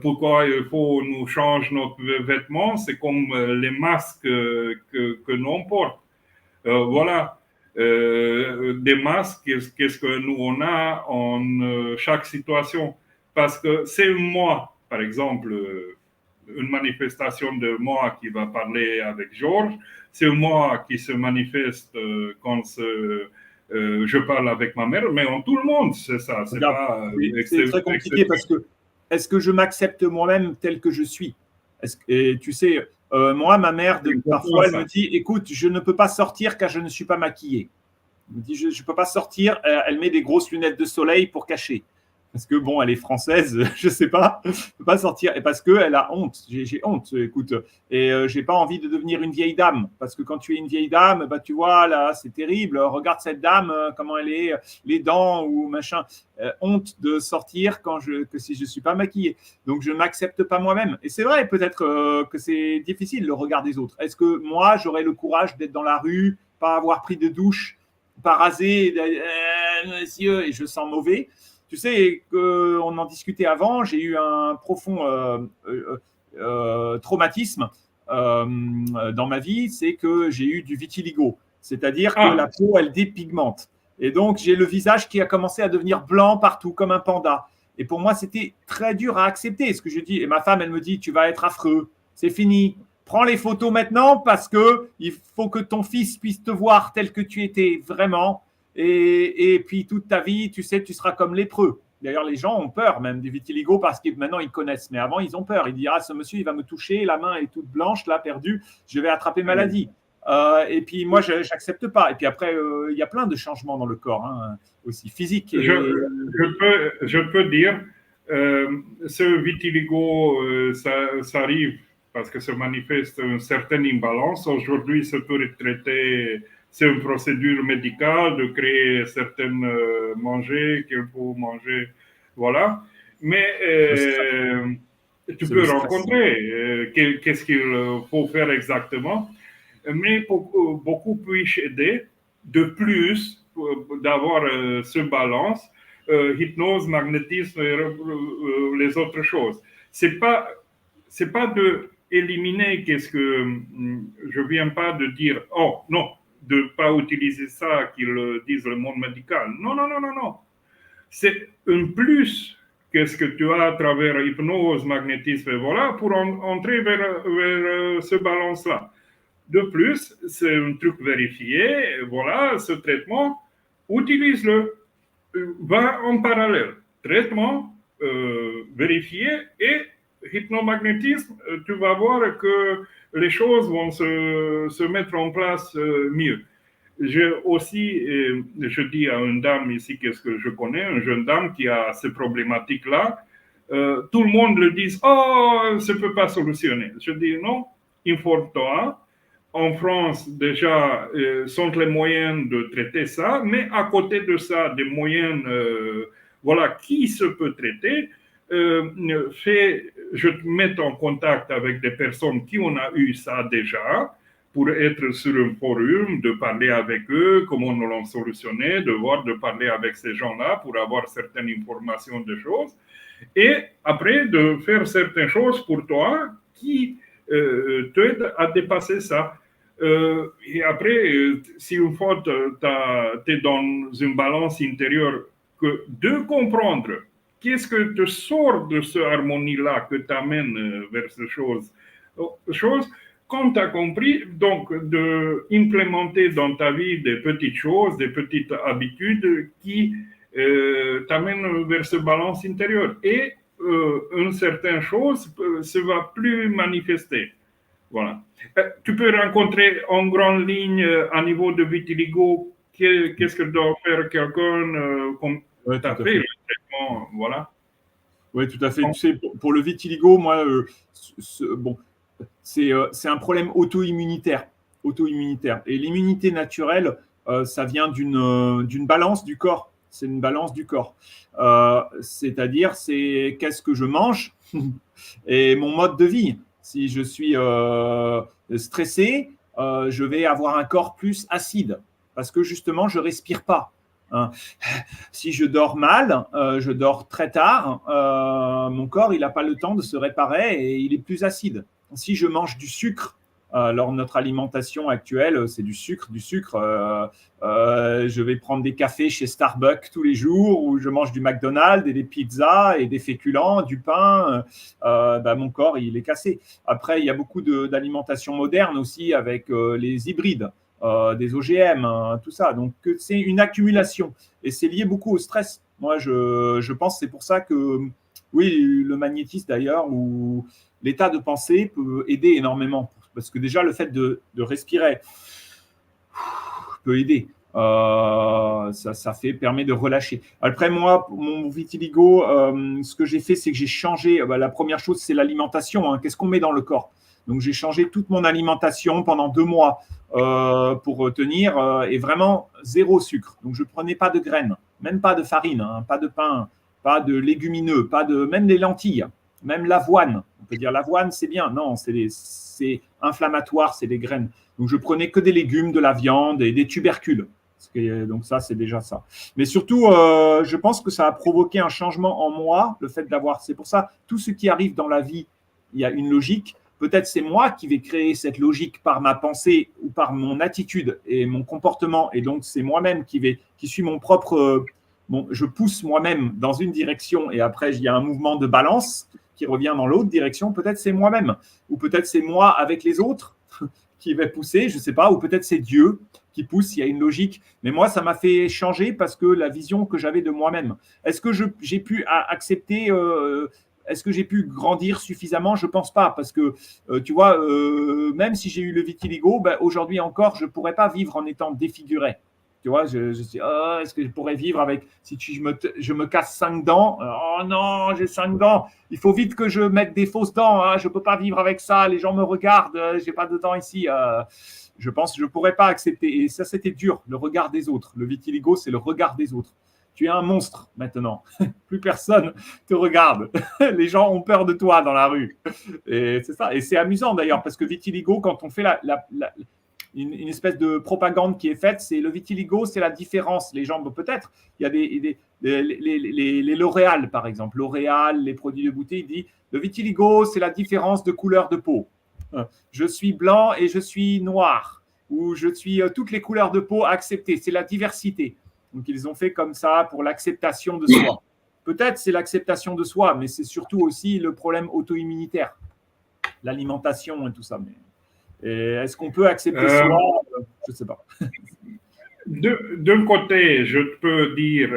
pourquoi il faut nous changer nos vêtements, c'est comme les masques que l'on porte. Voilà. Des masques, qu'est-ce que nous on a en chaque situation. Parce que c'est moi, par exemple, une manifestation de moi qui va parler avec Georges, c'est moi qui se manifeste quand je parle avec ma mère, mais en tout le monde, c'est ça. C'est Regarde, pas c'est très compliqué parce que est-ce que je m'accepte moi-même tel que je suis? Et tu sais, moi, ma mère, parfois, elle me dit, écoute, je ne peux pas sortir car je ne suis pas maquillée. Elle me dit, je ne peux pas sortir. Elle met des grosses lunettes de soleil pour cacher. Parce que, bon, elle est française, je ne sais pas, je ne peux pas sortir. Et parce qu'elle a honte. J'ai honte, écoute. Et je n'ai pas envie de devenir une vieille dame. Parce que quand tu es une vieille dame, bah, tu vois, là, c'est terrible. Regarde cette dame, comment elle est, les dents ou machin. Honte de sortir que si je ne suis pas maquillée. Donc, je ne m'accepte pas moi-même. Et c'est vrai, peut-être que c'est difficile, le regard des autres. Est-ce que moi, j'aurais le courage d'être dans la rue, pas avoir pris de douche, pas rasé, monsieur, et je sens mauvais? Tu sais, on en discutait avant, j'ai eu un profond traumatisme dans ma vie, c'est que j'ai eu du vitiligo, c'est-à-dire que la peau, elle dépigmente. Et donc, j'ai le visage qui a commencé à devenir blanc partout, comme un panda. Et pour moi, c'était très dur à accepter, ce que je dis. Et ma femme, elle me dit, tu vas être affreux, c'est fini. Prends les photos maintenant parce qu'il faut que ton fils puisse te voir tel que tu étais vraiment. Et puis toute ta vie, tu sais, tu seras comme lépreux. D'ailleurs, les gens ont peur même du vitiligo parce que maintenant ils connaissent. Mais avant, ils ont peur. Ils disent, ah, ce monsieur, il va me toucher, la main est toute blanche, là, perdue, je vais attraper maladie. Et puis moi, je n'accepte pas. Et puis après, il y a plein de changements dans le corps, hein, aussi physique. Je peux dire, ce vitiligo, ça arrive parce que ça manifeste une certaine imbalance. Aujourd'hui, ça peut être traité. C'est une procédure médicale de créer certaines manger qu'il faut manger, voilà. Mais tu peux rencontrer qu'est-ce qu'il faut faire exactement. Mais beaucoup peuvent aider de plus d'avoir ce balance, hypnose, magnétisme et les autres choses. C'est pas de éliminer qu'est-ce que je viens pas de dire, oh non, de ne pas utiliser ça qu'ils disent le monde médical. Non, non, non, non, non. C'est un plus qu'est-ce que tu as à travers hypnose, magnétisme, et voilà, pour entrer vers ce balance-là. De plus, c'est un truc vérifié, voilà, ce traitement, utilise-le. Va en parallèle. Traitement vérifié et hypnomagnétisme, tu vas voir que les choses vont se mettre en place mieux. J'ai aussi, je dis à une dame ici, qu'est-ce que je connais, une jeune dame qui a ces problématiques-là, tout le monde le dit, oh, ça ne peut pas solutionner. Je dis non, informe-toi. En France, déjà, sont les moyens de traiter ça, mais à côté de ça, des moyens, voilà, qui se peut traiter, je te mets en contact avec des personnes qui ont eu ça déjà, pour être sur un forum, de parler avec eux, comment nous l'ont solutionné, de parler avec ces gens-là pour avoir certaines informations de choses, et après de faire certaines choses pour toi qui t'aident à dépasser ça. Et après, si une fois tu es dans une balance intérieure, que de comprendre qu'est-ce que te sort de cette harmonie-là que t'amène vers ces choses, quand tu as compris, donc d'implémenter dans ta vie des petites choses, des petites habitudes qui t'amènent vers cette balance intérieure. Et une certaine chose ne se va plus manifester. Voilà. Tu peux rencontrer en grande ligne à niveau de vitiligo, qu'est-ce que doit faire quelqu'un comme tu as fait le traitement, voilà. Oui, tout à fait. Tu sais, pour le vitiligo, moi, bon, c'est un problème auto-immunitaire. Et l'immunité naturelle, ça vient d'une balance du corps. C'est une balance du corps. C'est-à-dire, c'est qu'est-ce que je mange et mon mode de vie. Si je suis stressé, je vais avoir un corps plus acide parce que justement, je ne respire pas. hein. Si je dors mal, je dors très tard, mon corps, il n'a pas le temps de se réparer et il est plus acide. Si je mange du sucre, alors notre alimentation actuelle, c'est du sucre, du sucre. Je vais prendre des cafés chez Starbucks tous les jours, ou je mange du McDonald's et des pizzas et des féculents, du pain. Mon corps, il est cassé. Après, il y a beaucoup d'alimentation moderne aussi avec les hybrides. Des OGM, hein, tout ça. Donc, c'est une accumulation et c'est lié beaucoup au stress. Moi, je pense que c'est pour ça que, oui, le magnétisme d'ailleurs, ou l'état de pensée peut aider énormément. Parce que déjà, le fait de respirer peut aider. Ça permet de relâcher. Après, moi, mon vitiligo, ce que j'ai fait, c'est que j'ai changé. La première chose, c'est l'alimentation. Hein. Qu'est-ce qu'on met dans le corps? Donc, j'ai changé toute mon alimentation pendant 2 mois pour tenir et vraiment zéro sucre. Donc, je ne prenais pas de graines, même pas de farine, hein, pas de pain, pas de légumineux, même les lentilles, même l'avoine. On peut dire l'avoine, c'est bien. Non, c'est inflammatoire, c'est des graines. Donc, je prenais que des légumes, de la viande et des tubercules. Donc, ça, c'est déjà ça. Mais surtout, je pense que ça a provoqué un changement en moi, le fait d'avoir. C'est pour ça, tout ce qui arrive dans la vie, il y a une logique. Peut-être c'est moi qui vais créer cette logique par ma pensée ou par mon attitude et mon comportement. Et donc, c'est moi-même qui suis mon propre. Je pousse moi-même dans une direction et après, il y a un mouvement de balance qui revient dans l'autre direction. Peut-être c'est moi-même ou peut-être c'est moi avec les autres qui va pousser, je ne sais pas, ou peut-être c'est Dieu qui pousse, il y a une logique. Mais moi, ça m'a fait changer parce que la vision que j'avais de moi-même. Est-ce que j'ai pu accepter est-ce que j'ai pu grandir suffisamment? Je ne pense pas, parce que, tu vois, même si j'ai eu le vitiligo, aujourd'hui encore, je ne pourrais pas vivre en étant défiguré. Tu vois, je dis, est-ce que je pourrais vivre avec, si je me casse 5 dents, oh non, j'ai 5 dents, il faut vite que je mette des fausses dents, hein, je ne peux pas vivre avec ça, les gens me regardent, je n'ai pas de dents ici. Je pense que je ne pourrais pas accepter. Et ça, c'était dur, le regard des autres. Le vitiligo, c'est le regard des autres. Tu es un monstre maintenant. Plus personne te regarde. Les gens ont peur de toi dans la rue. Et c'est ça. Et c'est amusant d'ailleurs, parce que vitiligo, quand on fait une espèce de propagande qui est faite, c'est le vitiligo, c'est la différence. Les gens, peut-être, il y a les L'Oréal, par exemple. L'Oréal, les produits de beauté, il dit le vitiligo, c'est la différence de couleur de peau. Je suis blanc et je suis noir. Ou je suis toutes les couleurs de peau acceptées. C'est la diversité. Donc, ils ont fait comme ça pour l'acceptation de soi. Peut-être c'est l'acceptation de soi, mais c'est surtout aussi le problème auto-immunitaire, l'alimentation et tout ça. Mais est-ce qu'on peut accepter soi? Je ne sais pas. D'un côté, je peux dire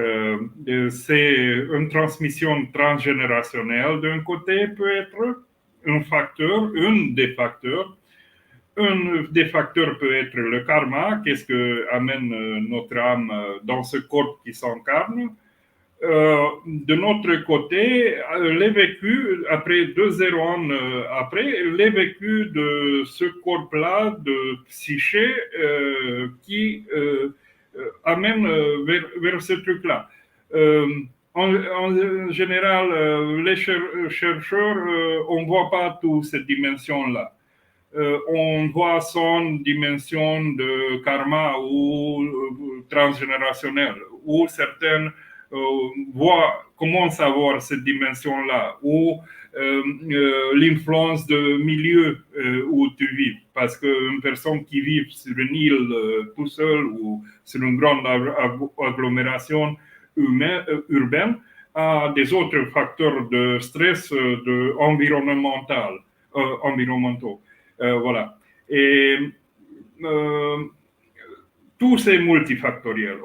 c'est une transmission transgénérationnelle. D'un côté, peut être un des facteurs. Un des facteurs peut être le karma, qu'est-ce que amène notre âme dans ce corps qui s'incarne. De notre côté, les vécus, après 2-0 ans après, les vécus de ce corps-là, de psyché, qui amène vers ce truc-là. En général, les chercheurs, on ne voit pas toutes ces dimensions-là. On voit son dimension de karma ou transgénérationnelle, ou certaines commencent à voir cette dimension-là, ou l'influence de milieu où tu vis. Parce qu'une personne qui vit sur une île tout seul ou sur une grande agglomération urbaine a des autres facteurs de stress environnementaux. Voilà. Et tout c'est multifactoriel.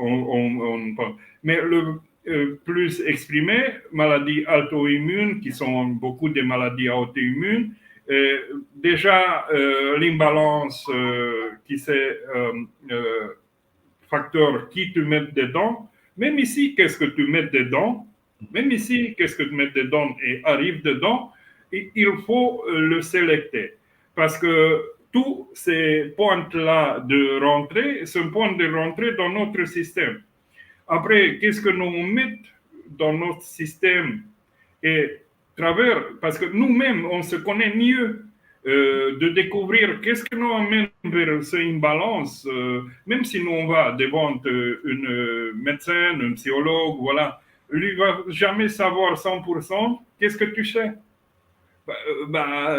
Mais le plus exprimé, maladies auto-immunes, qui sont beaucoup de maladies auto-immunes, déjà l'imbalance qui c'est facteur qui tu mets dedans, même ici, qu'est-ce que tu mets dedans, même ici, qu'est-ce que tu mets dedans et arrive dedans, il faut le sélecter. Parce que tous ces points-là de rentrée, c'est un point de rentrée dans notre système. Après, qu'est-ce que nous mettons dans notre système et travers, parce que nous-mêmes, on se connaît mieux. de découvrir qu'est-ce qui nous amène vers cette imbalance, même si nous on va devant une médecin, un psychologue, voilà, lui va jamais savoir 100% qu'est-ce que tu sais. Bah,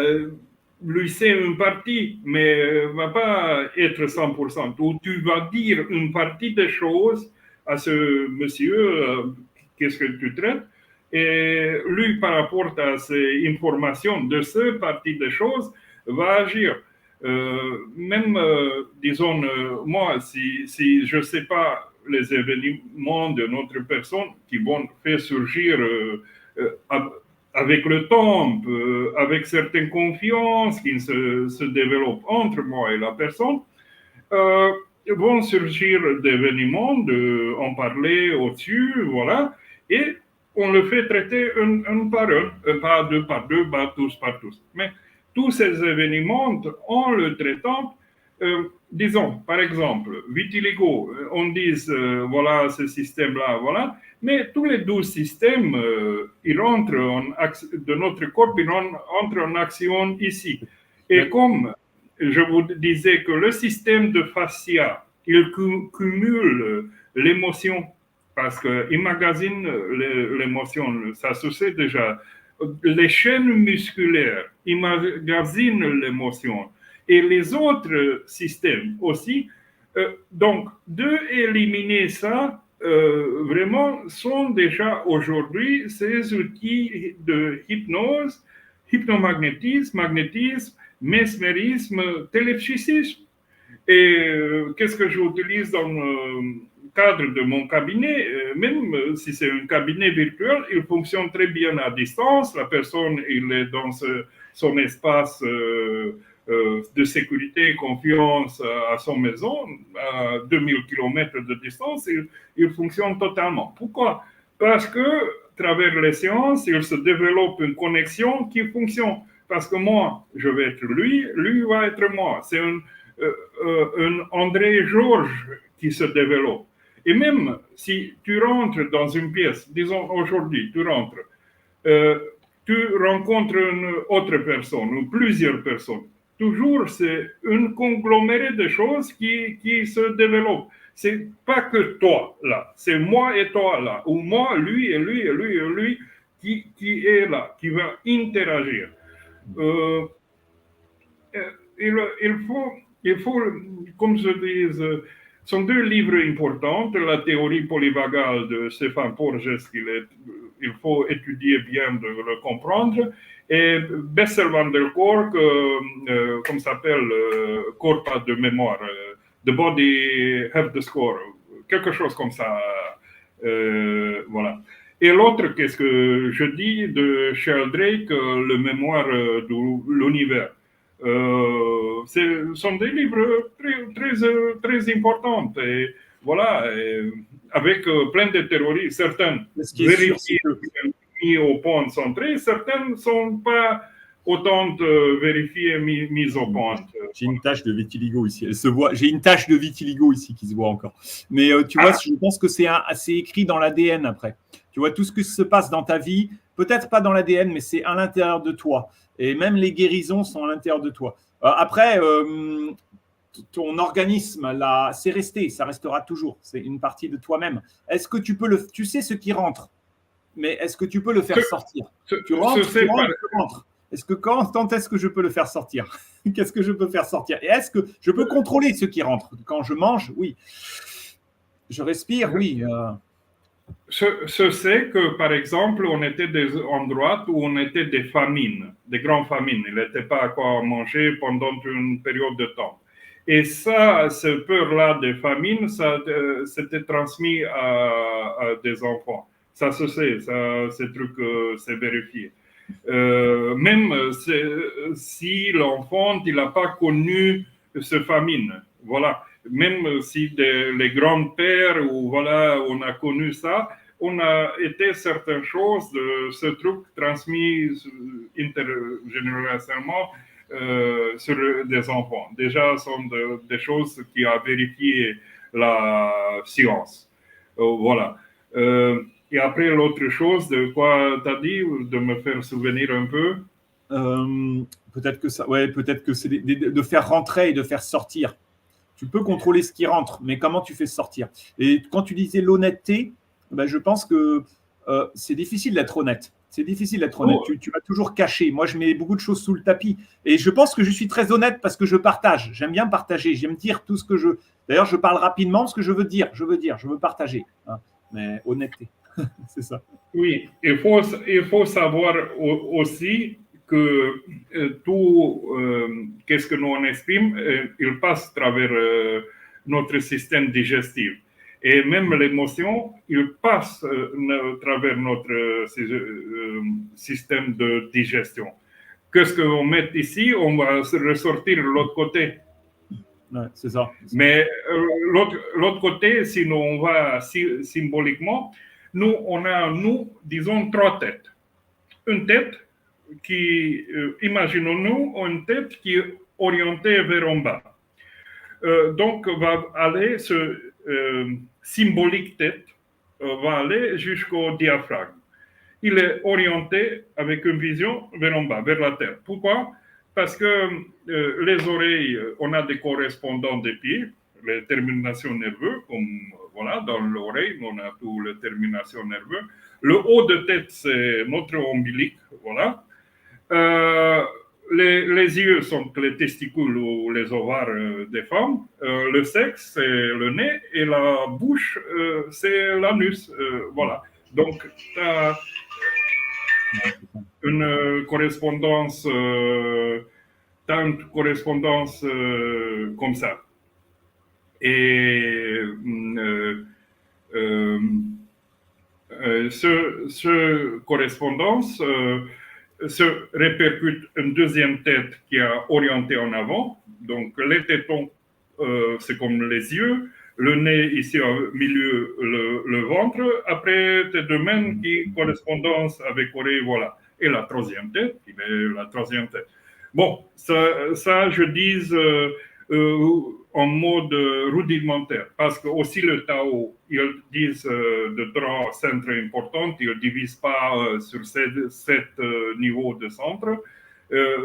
lui c'est une partie, mais va pas être 100%. Ou tu vas dire une partie des choses à ce monsieur, qu'est-ce que tu traites, et lui, par rapport à ces informations de cette partie des choses, va agir. Même, disons, moi, si je ne sais pas les événements de notre personne qui vont faire surgir avec le temps, avec certaines confiances qui se développent entre moi et la personne, vont surgir des événements, en parler au-dessus, voilà, et on le fait traiter un par un, pas deux par deux, pas tous par tous. Mais tous ces événements, en le traitant, disons, par exemple, vitiligo, on dit, voilà, ce système-là, voilà, mais tous les 12 systèmes, ils rentrent de notre corps, ils entrent en action ici. Et comme je vous disais que le système de fascia, il cumule l'émotion parce qu'il magasine l'émotion, ça se sait déjà. Les chaînes musculaires immagasinent l'émotion et les autres systèmes aussi. Donc, d'éliminer ça, vraiment, sont déjà aujourd'hui ces outils de hypnose, hypnomagnétisme, magnétisme, mesmérisme, télépsychisme. Et qu'est-ce que j'utilise dans le cadre de mon cabinet, même si c'est un cabinet virtuel, il fonctionne très bien à distance. La personne, il est dans son espace de sécurité et confiance à son maison, à 2000 km de distance, il fonctionne totalement. Pourquoi? Parce que, à travers les séances, il se développe une connexion qui fonctionne. Parce que moi, je vais être lui, lui va être moi. C'est un André Georges qui se développe. Et même si tu rentres dans une pièce, disons aujourd'hui, tu rentres, tu rencontres une autre personne ou plusieurs personnes. Toujours, c'est un congloméré de choses qui se développent. C'est pas que toi là, c'est moi et toi là, ou moi, lui et lui et lui et lui qui est là, qui va interagir. Il faut, comme je dis, sont deux livres importants. La théorie polyvagale de Stéphane Porges, il faut étudier bien de le comprendre. Et Bessel van der Kolk, comme s'appelle, corps pas de mémoire, The Body Have the Score, quelque chose comme ça. Voilà. Et l'autre, qu'est-ce que je dis de Sheldrake, le mémoire de l'univers. Ce sont des livres très importants. Et voilà, avec plein de théories, certaines vérifiées, mis au point centré, certaines ne sont pas autant vérifiées, mises au point. J'ai une tache de vitiligo ici. Elle se voit. J'ai une tache de vitiligo ici qui se voit encore. Mais tu vois, je pense que c'est écrit dans l'ADN après. Tu vois, tout ce qui se passe dans ta vie, peut-être pas dans l'ADN, mais c'est à l'intérieur de toi. Et même les guérisons sont à l'intérieur de toi. Après, ton organisme, là, c'est resté, ça restera toujours. C'est une partie de toi-même. Est-ce que tu sais ce qui rentre, mais est-ce que tu peux le faire sortir? Tu rentres. Est-ce que quand est-ce que je peux le faire sortir? Qu'est-ce que je peux faire sortir? Et est-ce que je peux contrôler ce qui rentre? Quand je mange, oui. Je respire, oui. Je sais que, par exemple, on était des endroits où on était des famines, des grandes famines. Il n'était pas à quoi manger pendant une période de temps. Et ça, ce peur-là de famine, ça s'était transmis à des enfants. Ça se sait, ce truc, c'est vérifié. Même si l'enfant, il n'a pas connu ce famine. Voilà. Même si les grands-pères, ou voilà, on a connu ça, on a été certaines choses de ce truc transmis intergénérationnellement sur des enfants. Déjà, ce sont des choses qui a vérifié la science. Voilà. Et après, l'autre chose, de quoi tu as dit, de me faire souvenir un peu peut-être que ça, ouais, peut-être que c'est de faire rentrer et de faire sortir. Tu peux contrôler ce qui rentre, mais comment tu fais sortir? Et quand tu disais l'honnêteté, ben, je pense que c'est difficile d'être honnête. C'est difficile d'être honnête. Tu vas toujours cacher. Moi, je mets beaucoup de choses sous le tapis. Et je pense que je suis très honnête parce que je partage. J'aime bien partager. J'aime dire tout ce que je… D'ailleurs, je parle rapidement parce que je veux dire. Je veux partager. Hein. Mais honnêteté, c'est ça. Oui, il faut savoir aussi que tout qu'est-ce que nous on exprime, il passe à travers notre système digestif. Et même l'émotion, il passe à travers notre système de digestion. Qu'est-ce qu'on met ici, on va ressortir de l'autre côté. Ouais, c'est ça. Mais l'autre côté, si on va symboliquement, nous, on a, disons, 3 têtes. Une tête qui, imaginons-nous, une tête qui est orientée vers en bas. Donc, va aller, ce symbolique tête, va aller jusqu'au diaphragme. Il est orienté avec une vision vers en bas, vers la terre. Pourquoi? Parce que les oreilles, on a des correspondants des pieds, les terminations nerveuses, comme voilà, dans l'oreille, on a toutes les terminations nerveuses. Le haut de tête, c'est notre ombilic, voilà. Les yeux sont les testicules ou les ovaires des femmes. Le sexe, c'est le nez. Et la bouche, c'est l'anus. Voilà. Donc, tu as une correspondance, comme ça. Et ce correspondance se répercute une deuxième tête qui est orientée en avant. Donc, les tétons, c'est comme les yeux. Le nez ici au milieu, le ventre. Après, tes deux mains qui correspondent avec l'oreille, voilà. Et la troisième tête, il est la troisième tête. Bon, ça je dis en mode rudimentaire, parce que aussi le Tao, ils disent de 3 centres importants, ils ne divisent pas sur 7 niveaux de centres.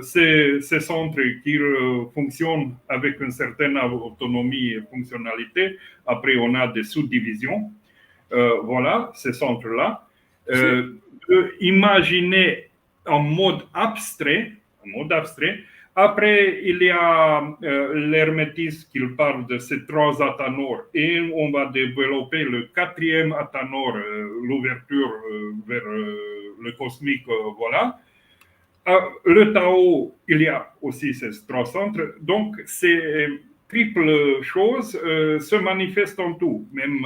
Ces centres qui fonctionnent avec une certaine autonomie et fonctionnalité. Après, on a des sous-divisions. Voilà, ces centres-là. Imaginer en mode abstrait. Après, il y a l'hermétisme qui parle de ces 3 athanors. Et on va développer le 4e athanor, l'ouverture vers le cosmique, voilà. Le Tao, il y a aussi ces 3 centres. Donc, ces triples choses se manifestent en tout, même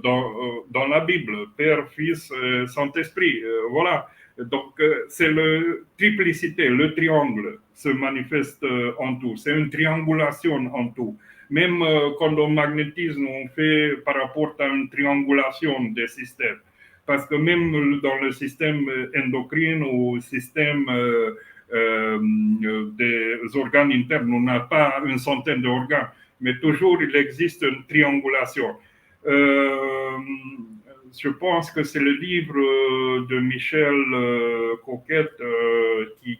dans la Bible, Père, Fils, Saint-Esprit. Voilà. Donc, c'est la triplicité, le triangle se manifeste en tout. C'est une triangulation en tout. Même quand on magnétisme, on fait par rapport à une triangulation des systèmes. Parce que même dans le système endocrine ou système des organes internes, on n'a pas une centaine d'organes, mais toujours il existe une triangulation. Je pense que c'est le livre de Michel Coquette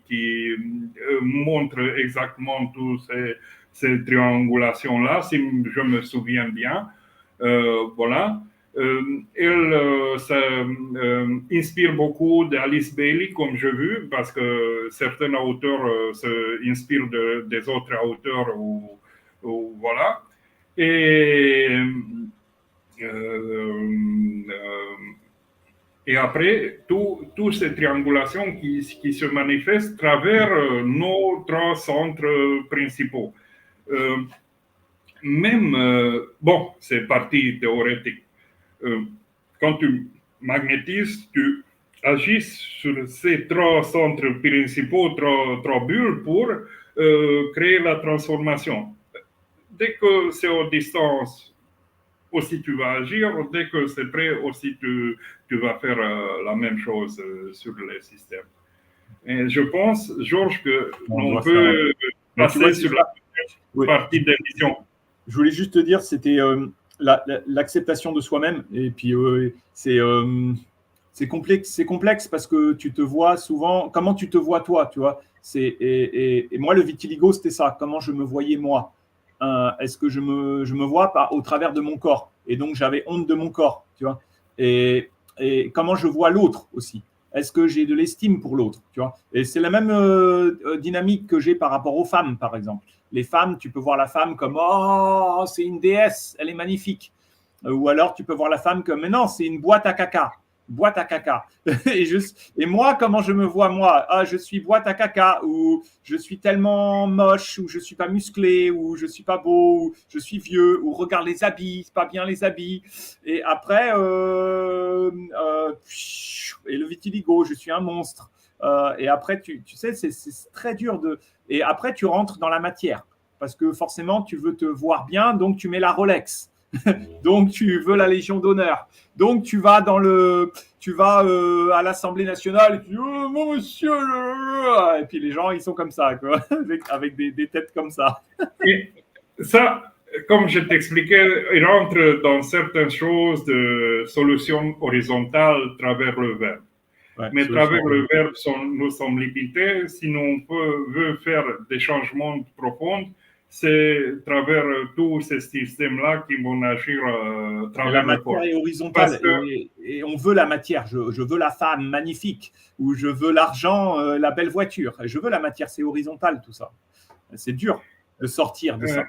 qui montre exactement toutes ces triangulations-là, si je me souviens bien. Voilà. Elle inspire beaucoup d'Alice Bailey, comme j'ai vu, parce que certains auteurs s'inspirent des autres auteurs, ou voilà. Et après, toutes ces triangulations qui se manifestent à travers nos 3 centres principaux. Bon, c'est partie théorétique. Quand tu magnétises, tu agis sur ces 3 centres principaux, 3 bulles pour créer la transformation. Dès que c'est aux distances, aussi tu vas agir. Dès que c'est prêt, aussi tu vas faire la même chose sur les systèmes. Et je pense, Georges, qu'on peut passer sur la partie des visions. Je voulais juste te dire, c'était l'acceptation de soi-même. Et puis, c'est c'est complexe parce que tu te vois souvent. Comment tu te vois toi, tu vois? Et moi, le vitiligo, c'était ça. Comment je me voyais moi? Est-ce que je me vois au travers de mon corps? Et donc, j'avais honte de mon corps, tu vois? Et comment je vois l'autre aussi? Est-ce que j'ai de l'estime pour l'autre, tu vois? Et c'est la même dynamique que j'ai par rapport aux femmes, par exemple. Les femmes, tu peux voir la femme comme oh, c'est une déesse, elle est magnifique. Ou alors tu peux voir la femme comme mais non, c'est une boîte à caca. Boîte à caca. Et moi, comment je me vois, moi? Ah, je suis boîte à caca, ou je suis tellement moche, ou je suis pas musclé, ou je suis pas beau, ou je suis vieux, ou regarde les habits, c'est pas bien les habits. Et après, et le vitiligo, je suis un monstre. Et après, tu sais, c'est très dur de. Et après, tu rentres dans la matière, parce que forcément, tu veux te voir bien, donc tu mets la Rolex. Donc tu veux la Légion d'honneur. Donc tu vas à l'Assemblée nationale et tu dis oh, mon monsieur, et puis les gens ils sont comme ça quoi, avec des têtes comme ça. Et ça, comme je t'expliquais, il rentre dans certaines choses de solution horizontale à travers le verbe. Ouais, mais à travers le verbe, nous sommes limités. Si nous veut faire des changements profonds, c'est à travers tous ces systèmes-là qui vont agir à travers le corps. La matière est horizontale et on veut la matière. Je veux la femme magnifique ou je veux l'argent, la belle voiture. Je veux la matière, c'est horizontal tout ça. C'est dur de sortir de ça.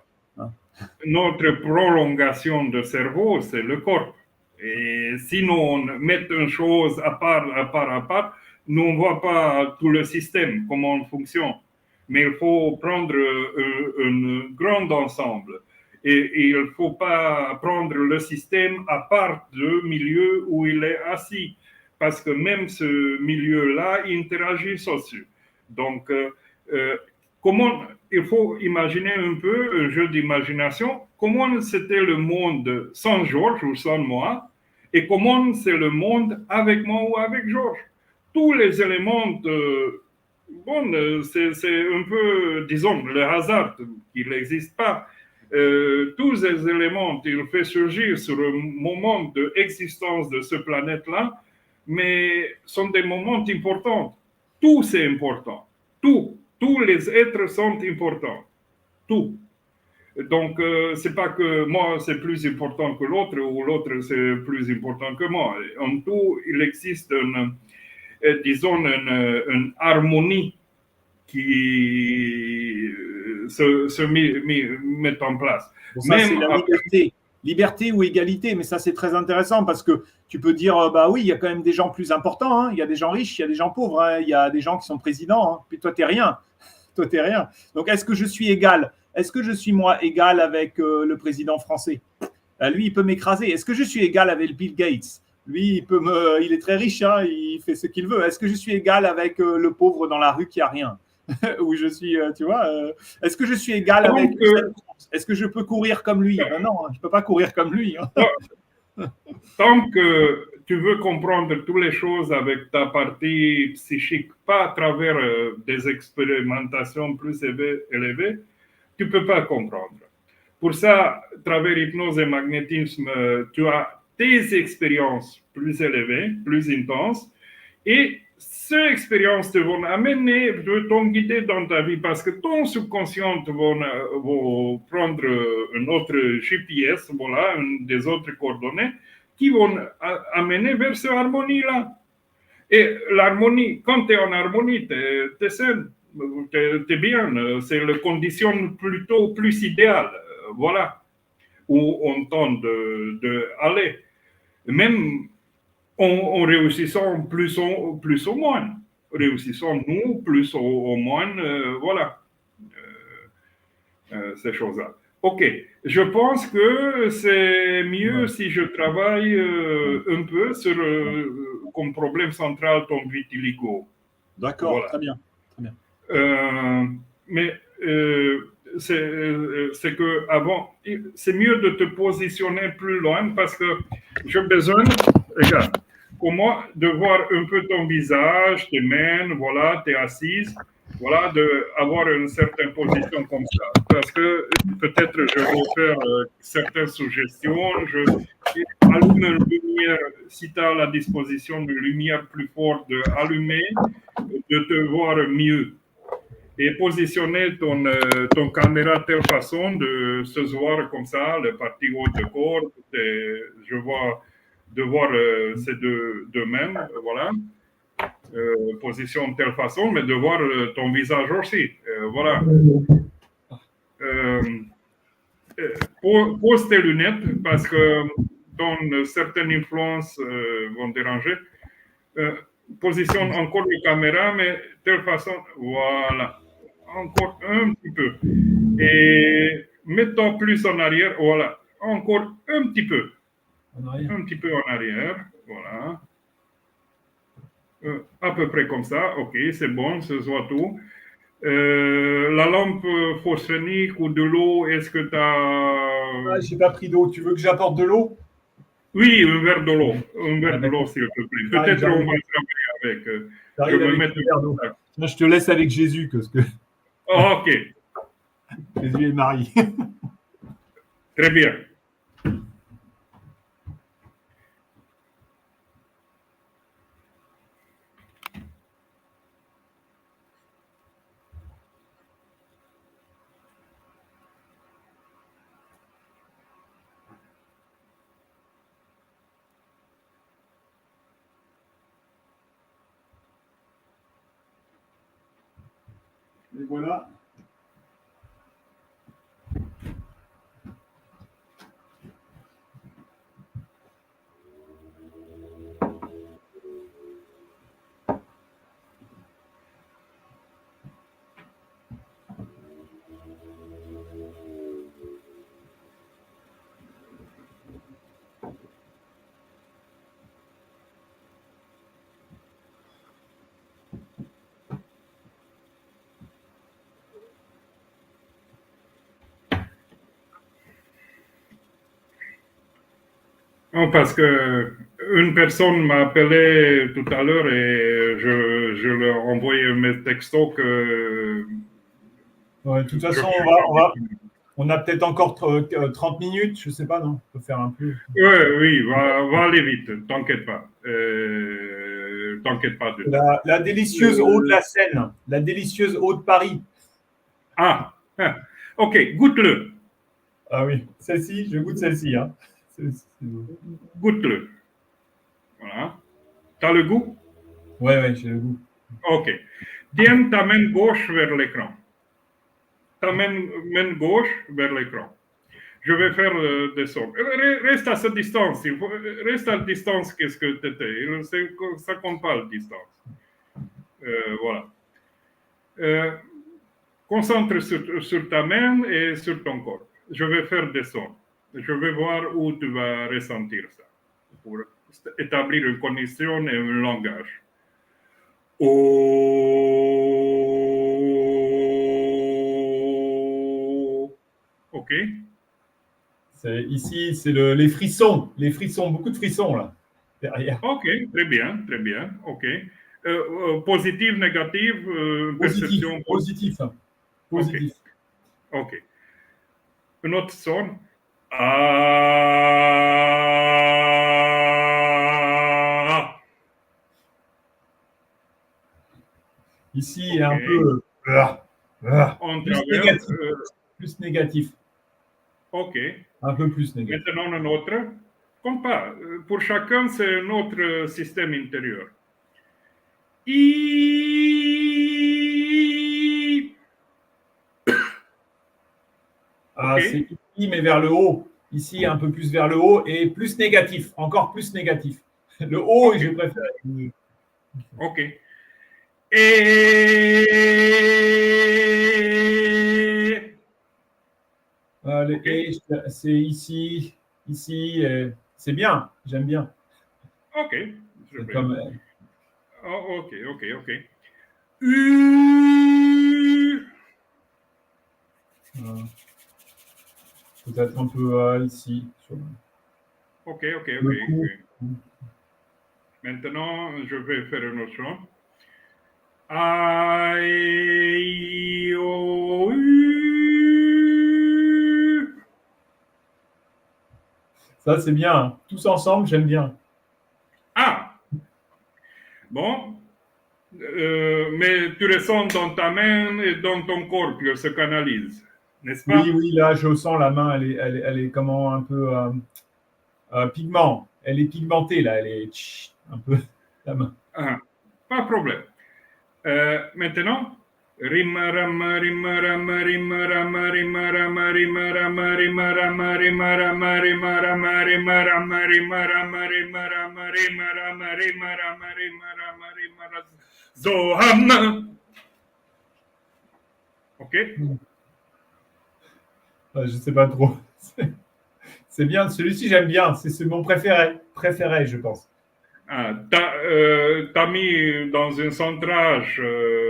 Notre prolongation de cerveau, c'est le corps. Et si nous mettons une chose à part, nous ne voit pas tout le système, comment il fonctionne. Mais il faut prendre un grand ensemble. Et il ne faut pas prendre le système à part du milieu où il est assis. Parce que même ce milieu-là interagit dessus. Donc, comment il faut imaginer un peu un jeu d'imagination, comment c'était le monde sans Georges ou sans moi, et comment c'est le monde avec moi ou avec Georges. Tous les éléments, c'est un peu, disons, le hasard, qu'il n'existe pas. Tous les éléments, il fait surgir sur un moment d'existence de ce planète-là, mais sont des moments importants. Tout, c'est important. Tout. Tous les êtres sont importants. Tout. Donc, c'est pas que moi, c'est plus important que l'autre ou l'autre, c'est plus important que moi. En tout, il existe une harmonie qui se met en place. Bon, ça, c'est la liberté. Liberté ou égalité, mais ça, c'est très intéressant parce que tu peux dire, bah oui, il y a quand même des gens plus importants. Hein. Il y a des gens riches, il y a des gens pauvres, hein. Il y a des gens qui sont présidents. Hein. Puis toi, t'es rien. Toi, t'es rien. Donc, est-ce que je suis égal? Est-ce que je suis, moi, égal avec le président français? Lui, il peut m'écraser. Est-ce que je suis égal avec Bill Gates? Lui, il est très riche, hein, il fait ce qu'il veut. Est-ce que je suis égal avec le pauvre dans la rue qui a rien? Où je suis, tu vois, est-ce que je suis égal avec est-ce que je peux courir comme lui? Ben non, je ne peux pas courir comme lui. Hein. Tant que tu veux comprendre toutes les choses avec ta partie psychique, pas à travers des expérimentations plus élevées, tu ne peux pas comprendre. Pour ça, à travers hypnose et magnétisme, tu as tes expériences plus élevées, plus intenses, et ces expériences te vont amener, te vont guider dans ta vie parce que ton subconscient va prendre un autre GPS, voilà, des autres coordonnées qui vont amener vers cette harmonie-là. Et l'harmonie, quand tu es en harmonie, tu es sain, tu es bien, c'est la condition plutôt plus idéale, voilà, où on tente d'aller. Même en réussissant plus ou moins. Réussissons-nous plus ou moins, voilà, ces choses-là. OK, je pense que c'est mieux si je travaille un peu sur, comme problème central, ton vitiligo. D'accord, voilà. Très bien. Très bien. Mais c'est que avant, c'est mieux de te positionner plus loin parce que j'ai besoin, regarde, comment de voir un peu ton visage, tes mains, voilà, tu es assise. voilà, d'avoir une certaine position comme ça. Parce que peut-être je vais faire certaines suggestions. Allume une lumière, si tu as la disposition de lumière plus forte, d'allumer, de te voir mieux. Et positionner ton caméra de telle façon de se voir comme ça, le parti haut de corps. Je vois de voir ces deux mêmes, voilà. Position de telle façon, mais de voir ton visage aussi. Voilà. Pose tes lunettes parce que dans certaines influences vont déranger. Positionne encore la caméra, mais de telle façon, voilà. Encore un petit peu. Et mets-toi plus en arrière, voilà. Encore un petit peu. Un petit peu en arrière, voilà. À peu près comme ça, ok, c'est bon, ce soit tout. La lampe phosphonique ou de l'eau, est-ce que tu as... Ah, j'ai pas pris d'eau. Tu veux que j'apporte de l'eau? Oui, un verre de l'eau. Un Ah, verre de l'eau, d'accord. s'il te plaît. J'arrive, Peut-être on j'arrive. va travailler avec. Je J'arrive me avec mets un en verre d'eau. contact. Moi, je te laisse avec Jésus, parce que Ok, Jésus est Marie. très bien. Et voilà. Non, parce que une personne m'a appelé tout à l'heure et je leur ai envoyé mes textos que Ouais, de toute je façon, suis pas disponible. on a peut-être encore 30 minutes, je sais pas, non? On peut faire un peu. Oui, va aller vite, t'inquiète pas. T'inquiète pas de tout. La délicieuse eau de la Seine, la délicieuse eau de Paris. Ah, ok, goûte-le. Ah oui, celle-ci, je goûte celle-ci. Hein. Goûte-le. Voilà. T'as le goût? Ouais, j'ai le goût. Ok. Tiens ta main gauche vers l'écran. Ta main gauche vers l'écran. Je vais faire des sons. Reste à cette distance. Reste à distance qu'est-ce que tu étais. Ça compte pas la distance. Voilà. Concentre sur ta main et sur ton corps. Je vais faire des sons. Je vais voir où tu vas ressentir ça pour établir une connexion et un langage. Oh. Ok. C'est, ici, c'est les frissons, beaucoup de frissons là, derrière. Ok, très bien, très bien. Ok. Positive, négative, Positif, perception. positif, Ok, positif. ok. Un autre son. Ah. Ici, Ok. un peu En plus travers. négatif, plus négatif, Ok. un peu plus négatif. Maintenant, un autre. Comme pas. Pour chacun, c'est un autre système intérieur. I. Ok. Ah, c'est ici, mais vers le haut. Ici, un peu plus vers le haut et plus négatif, encore plus négatif. Le haut, Ok. je préfère. Ok. Et. Allez, Ok. et c'est ici, ici, c'est bien, j'aime bien. Ok. Très C'est bien. comme. Oh, ok, ok, ok. U. Peut-être un peu ici, sur Ok, ok, ok, le cou. ok. Maintenant, je vais faire une autre chose. A, E, I, O, U. Ça, c'est bien. Tous ensemble, j'aime bien. Ah, bon. Mais tu ressens dans ta main et dans ton corps que se canalise, n'est-ce Oui, pas? oui, là, je sens la main, elle est comment un peu pigment. Elle est pigmentée, là. Elle est un peu la main. Ah, pas de problème. Maintenant, rim ram rim ram rim ram rim ram rim ram rim ram rim ram rim ram rim ram rim ram rim ram rim ram rim ram rim ram rim ram Zoham. Ok? Je sais pas trop. C'est bien. Celui-ci, j'aime bien. C'est mon préféré, je pense. Ah, t'as mis dans un centrage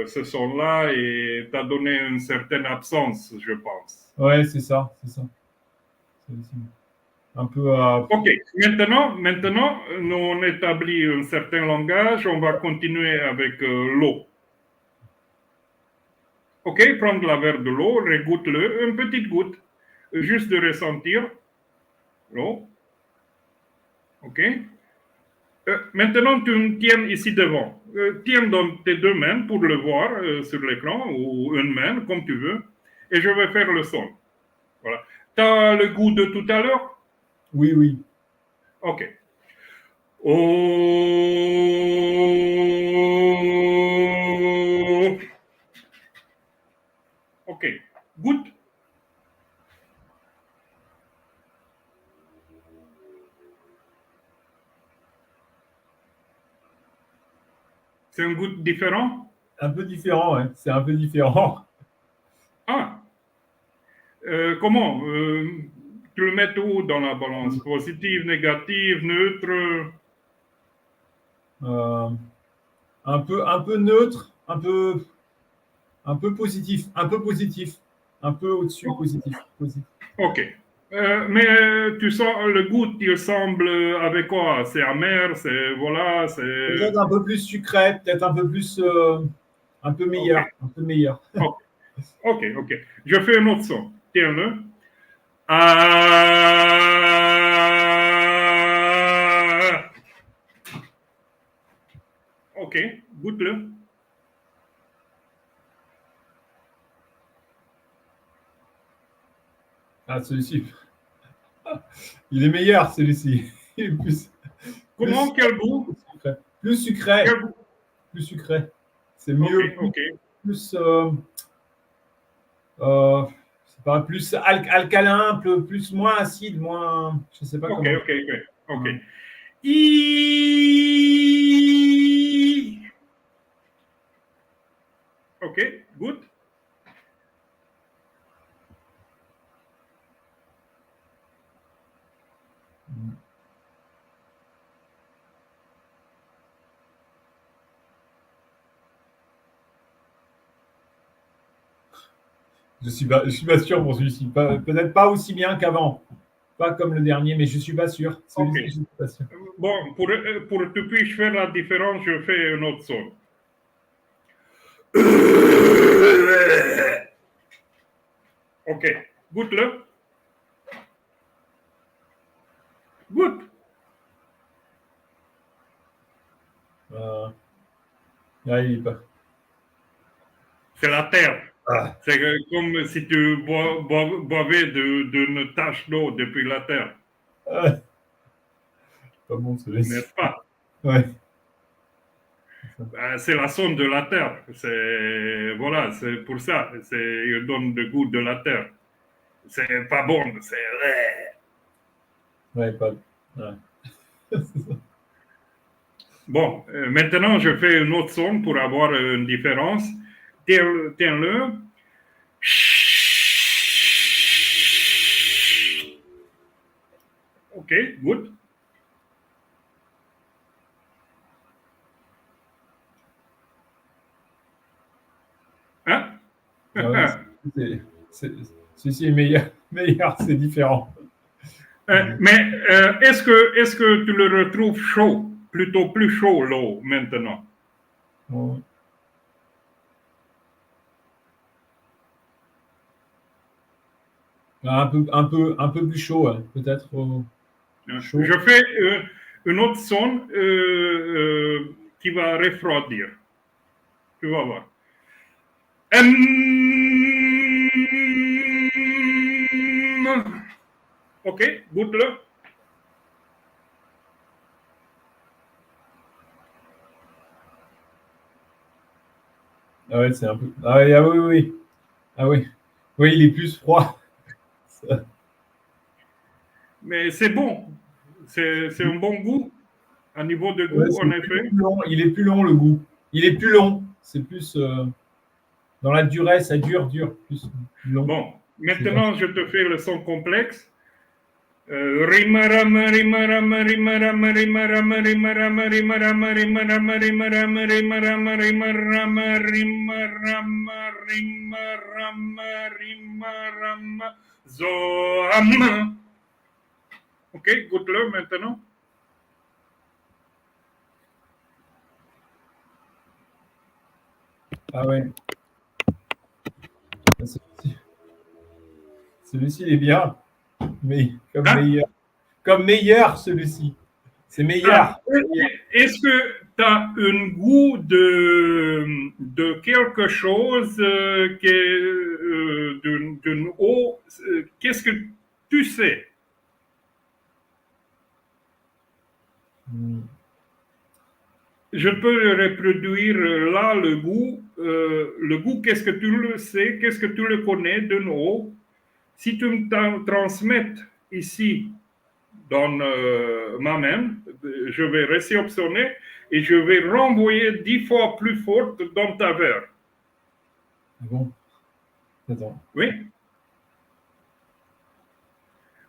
ce son-là et t'as donné une certaine absence, je pense. Ouais, c'est ça, c'est ça. Celui-ci. Un peu. Ok, maintenant, nous on établit un certain langage, on va continuer avec l'eau. Ok, prendre la verre de l'eau, regoute-le, une petite goutte, juste de ressentir l'eau. Ok. Maintenant, tu me tiens ici devant. Tiens dans tes deux mains pour le voir sur l'écran, ou une main, comme tu veux, et je vais faire le son. Voilà. Tu as le goût de tout à l'heure? Oui, oui. Ok. Oh. Ok. Goûte. C'est un goût différent? Un peu différent, ouais. C'est un peu différent. Ah. Comment tu le mets où dans la balance? Positive, négative, neutre? Euh, un peu neutre, un peu positif, un peu positif, un peu au-dessus, positif, positif. Ok. Mais tu sens le goût, il semble avec quoi? C'est amer, c'est voilà, c'est. Peut-être un peu plus sucré, peut-être un peu plus, un peu Ok, meilleur, un peu meilleur. ok, ok, ok. Je fais un autre son. Tiens-le. Ah. Ok, goûte-le. Ah, celui-ci, il est meilleur, celui-ci. Il est plus, Comment? Quel goût? sucré. Plus sucré, Quel goût? plus sucré. C'est Ok, mieux, ok, plus c'est pas plus alcalin, plus moins acide, moins, je sais pas ok, comment. ok, ok, ok. Ouais. I. Ok, goûte. Je suis pas sûr pour celui-ci. Peut-être pas aussi bien qu'avant. Pas comme le dernier, mais je suis pas sûr. Ok. Celui-ci, je suis pas sûr. Bon, pour que tu puisses faire la différence, je fais un autre son. Ok, goûte-le. Goûte. Là, il est pas. C'est la terre. Ah, C'est comme si tu boivais d'une tache d'eau depuis la terre, ah, pas bon celui-ci. n'est-ce pas? Ouais. C'est la sonde de la terre. C'est voilà, c'est pour ça. Il donne le goût de la terre. C'est pas bon. C'est Ouais, pas. Ouais. bon. Maintenant, je fais une autre son pour avoir une différence. Tiens-le. Ok, goûte. Hein? Ah ouais, celui-ci est meilleur, meilleur, c'est différent. Mais est-ce que tu le retrouves chaud, plutôt plus chaud l'eau maintenant? Ouais. Un peu plus chaud, ouais. Peut-être chaud. Je fais une autre son qui va refroidir. Tu vas voir. Ok, goûte-le. Ah ouais, c'est un peu. Ah, ouais, ah oui, oui. Ah oui. Oui, il est plus froid. Mais c'est bon. C'est un bon goût. À niveau de Ouais, goût, en effet. plus long. Il est plus long, le goût. Il est plus long. C'est plus dans la durée, ça dure, plus long. Bon, maintenant, je te fais le son complexe. Rima rama rima rama rima rama rima rama rima rama rima rama rima rama rima rama rima rama rima rama rima rama rima rama rima rama zoama. Ok, goûte-le maintenant. Ah ouais. Celui-ci, il est bien, mais comme meilleur celui-ci. C'est meilleur. Est-ce que tu as un goût de quelque chose d'une eau? Qu'est-ce que tu sais? Je peux reproduire là le goût. Le goût, qu'est-ce que tu le sais? Qu'est-ce que tu le connais d'une eau? Si tu me transmets ici dans ma main, je vais réceptionner et je vais renvoyer 10 fois plus fort dans ta verre. Ah bon? Attends. Oui.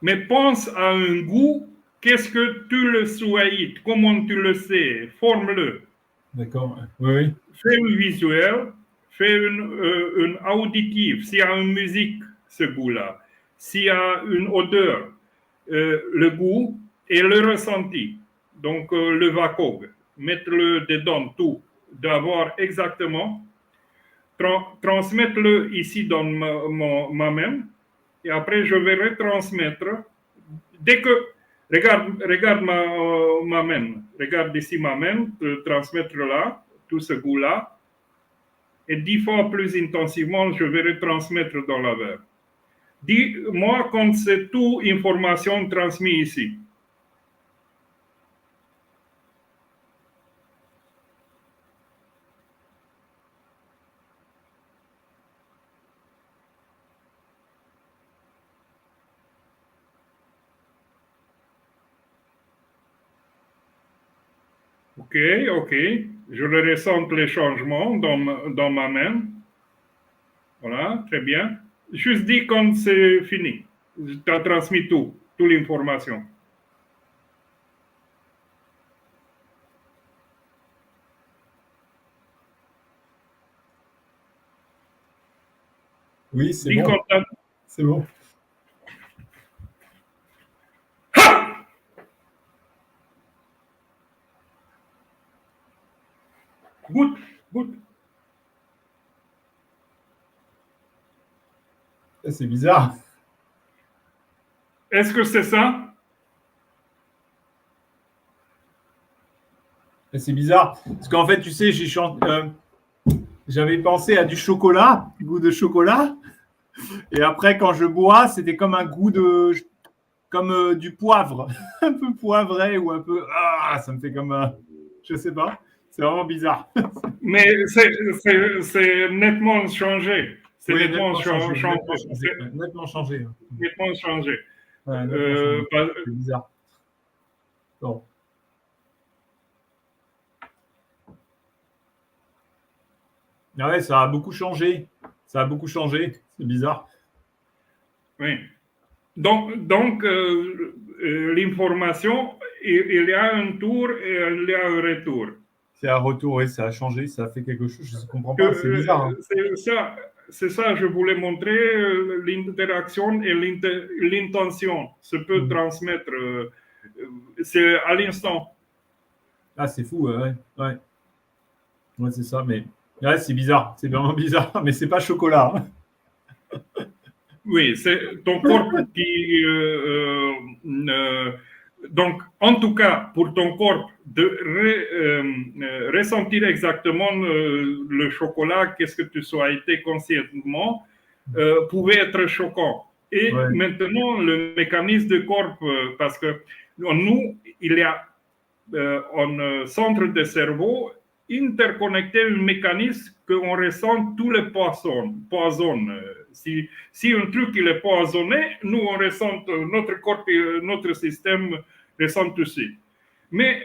Mais pense à un goût, qu'est-ce que tu le souhaites, comment tu le sais, forme-le. D'accord, oui, oui. Fais un visuel, fais une auditive, s'il y a une musique, ce goût-là, s'il y a une odeur, le goût et le ressenti. Donc, le VACOG, mettre-le dedans tout, d'avoir exactement, transmettre-le ici dans ma main, et après, je vais retransmettre. Dès que, regarde ma main, regarde ici ma main, transmettre là, tout ce goût-là, et 10 fois plus intensivement, je vais retransmettre dans la verre. Dis-moi quand c'est tout information transmise ici. Ok, je le ressens les changements dans ma main. Voilà, très bien. Juste dis quand c'est fini. Tu as transmis toute l'information. Oui, c'est bon. C'est bon. Goûte. C'est bizarre. Est-ce que c'est ça? C'est bizarre. Parce qu'en fait, tu sais, j'avais pensé à du chocolat, goût de chocolat. Et après, quand je bois, c'était comme un goût comme du poivre. Un peu poivré ou un peu. Ah, ça me fait comme. Je sais pas. C'est vraiment bizarre. Mais c'est nettement changé. C'est oui, nettement changé. Nettement changé. Nettement changé. Ouais, nettement changé. C'est bizarre. Bon. Ah ouais, ça a beaucoup changé. C'est bizarre. Oui. Donc l'information, il y a un tour et il y a un retour. C'est un retour, oui, ça a changé, ça a fait quelque chose, je ne comprends pas, c'est bizarre. Hein. C'est ça, je voulais montrer l'interaction et l'intention se peut transmettre. C'est à l'instant. Ah, c'est fou, ouais. Ouais, c'est ça, mais ouais, c'est bizarre, c'est vraiment bizarre, mais c'est pas chocolat. Hein. Oui, c'est ton corps qui donc, en tout cas, pour ton corps, de ressentir exactement le chocolat, qu'est-ce que tu sois été consciemment, pouvait être choquant. Et Ouais. maintenant, le mécanisme de corps, parce que nous, il y a un centre de cerveau interconnecté à un mécanisme qu'on ressent tous les poissons. Si un truc il est poisonné, nous on ressent, notre corps, notre système ressent aussi. Mais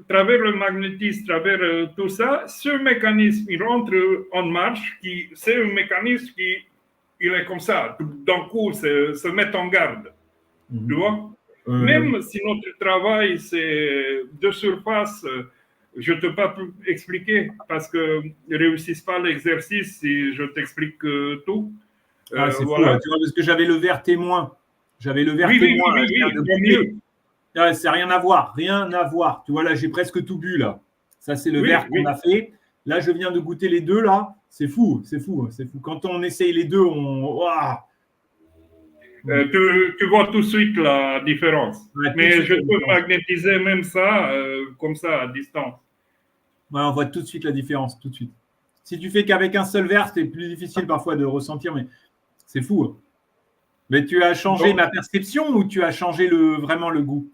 à travers le magnétisme, à travers tout ça, ce mécanisme il rentre en marche, c'est un mécanisme qui il est comme ça, d'un coup se met en garde. Tu vois? Même si notre travail, c'est de surface, je ne peux pas expliquer parce que ne réussissent pas l'exercice si je t'explique tout. Ah, c'est fou, Voilà. hein, tu vois, parce que j'avais le verre témoin. J'avais le verre Oui, oui, témoin, là, oui, je oui, viens oui, de tant goûter. mieux. Ah, c'est rien à voir, rien à voir. Tu vois, là, j'ai presque tout bu, là. Ça, c'est le Oui, verre qu'on oui. a fait. Là, je viens de goûter les deux, là. C'est fou, c'est fou, c'est fou. Quand on essaye les deux, on. Ouah. Tu vois tout de suite la différence. Ouais, tout de Mais suite je la peux différence. magnétiser même ça, comme ça, à distance. Ouais, on voit tout de suite la différence, tout de suite. Si tu fais qu'avec un seul verre, c'est plus difficile parfois de ressentir, mais c'est fou, hein. Mais tu as changé Donc, ma perception ou tu as changé vraiment le goût?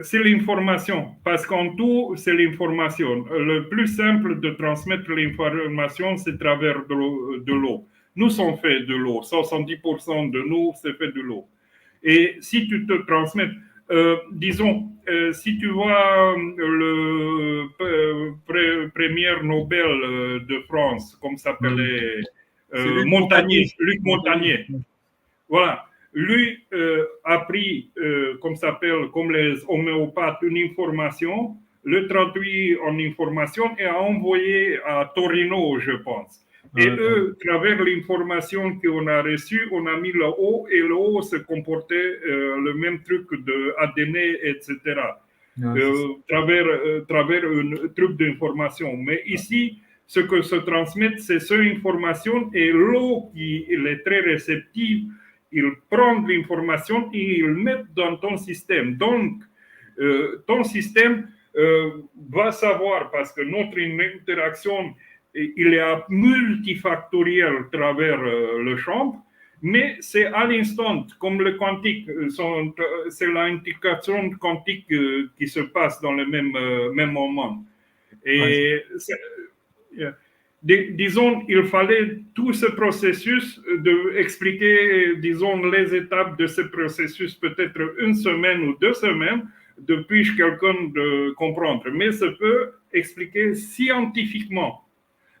c'est l'information, parce qu'en tout, c'est l'information. Le plus simple de transmettre l'information, c'est à travers de l'eau. Nous sommes faits de l'eau. 70% de nous, c'est fait de l'eau. Et si tu te transmets, disons, si tu vois le premier Nobel de France, comme s'appelait C'est Luc Montagnier. Montagnier, Luc Montagnier, voilà. Lui a pris, comme ça s'appelle, comme les homéopathes, une information, le traduit en information et a envoyé à Torino, je pense. Et eux, à travers l'information qu'on a reçue, on a mis le haut et le haut se comportait le même truc de ADN, etc. Travers un truc d'information. Mais ici, ce que se transmet, c'est cette information et l'eau qui est très réceptive, il prend l'information et il met dans ton système. Donc, ton système va savoir, parce que notre interaction, il est multifactoriel à travers le champ, mais c'est à l'instant, comme le quantique, c'est l'intégration quantique qui se passe dans le même moment. Et disons, il fallait tout ce processus d'expliquer, disons, les étapes de ce processus, peut-être une semaine ou 2 semaines, depuis quelqu'un de comprendre. Mais ça peut expliquer scientifiquement.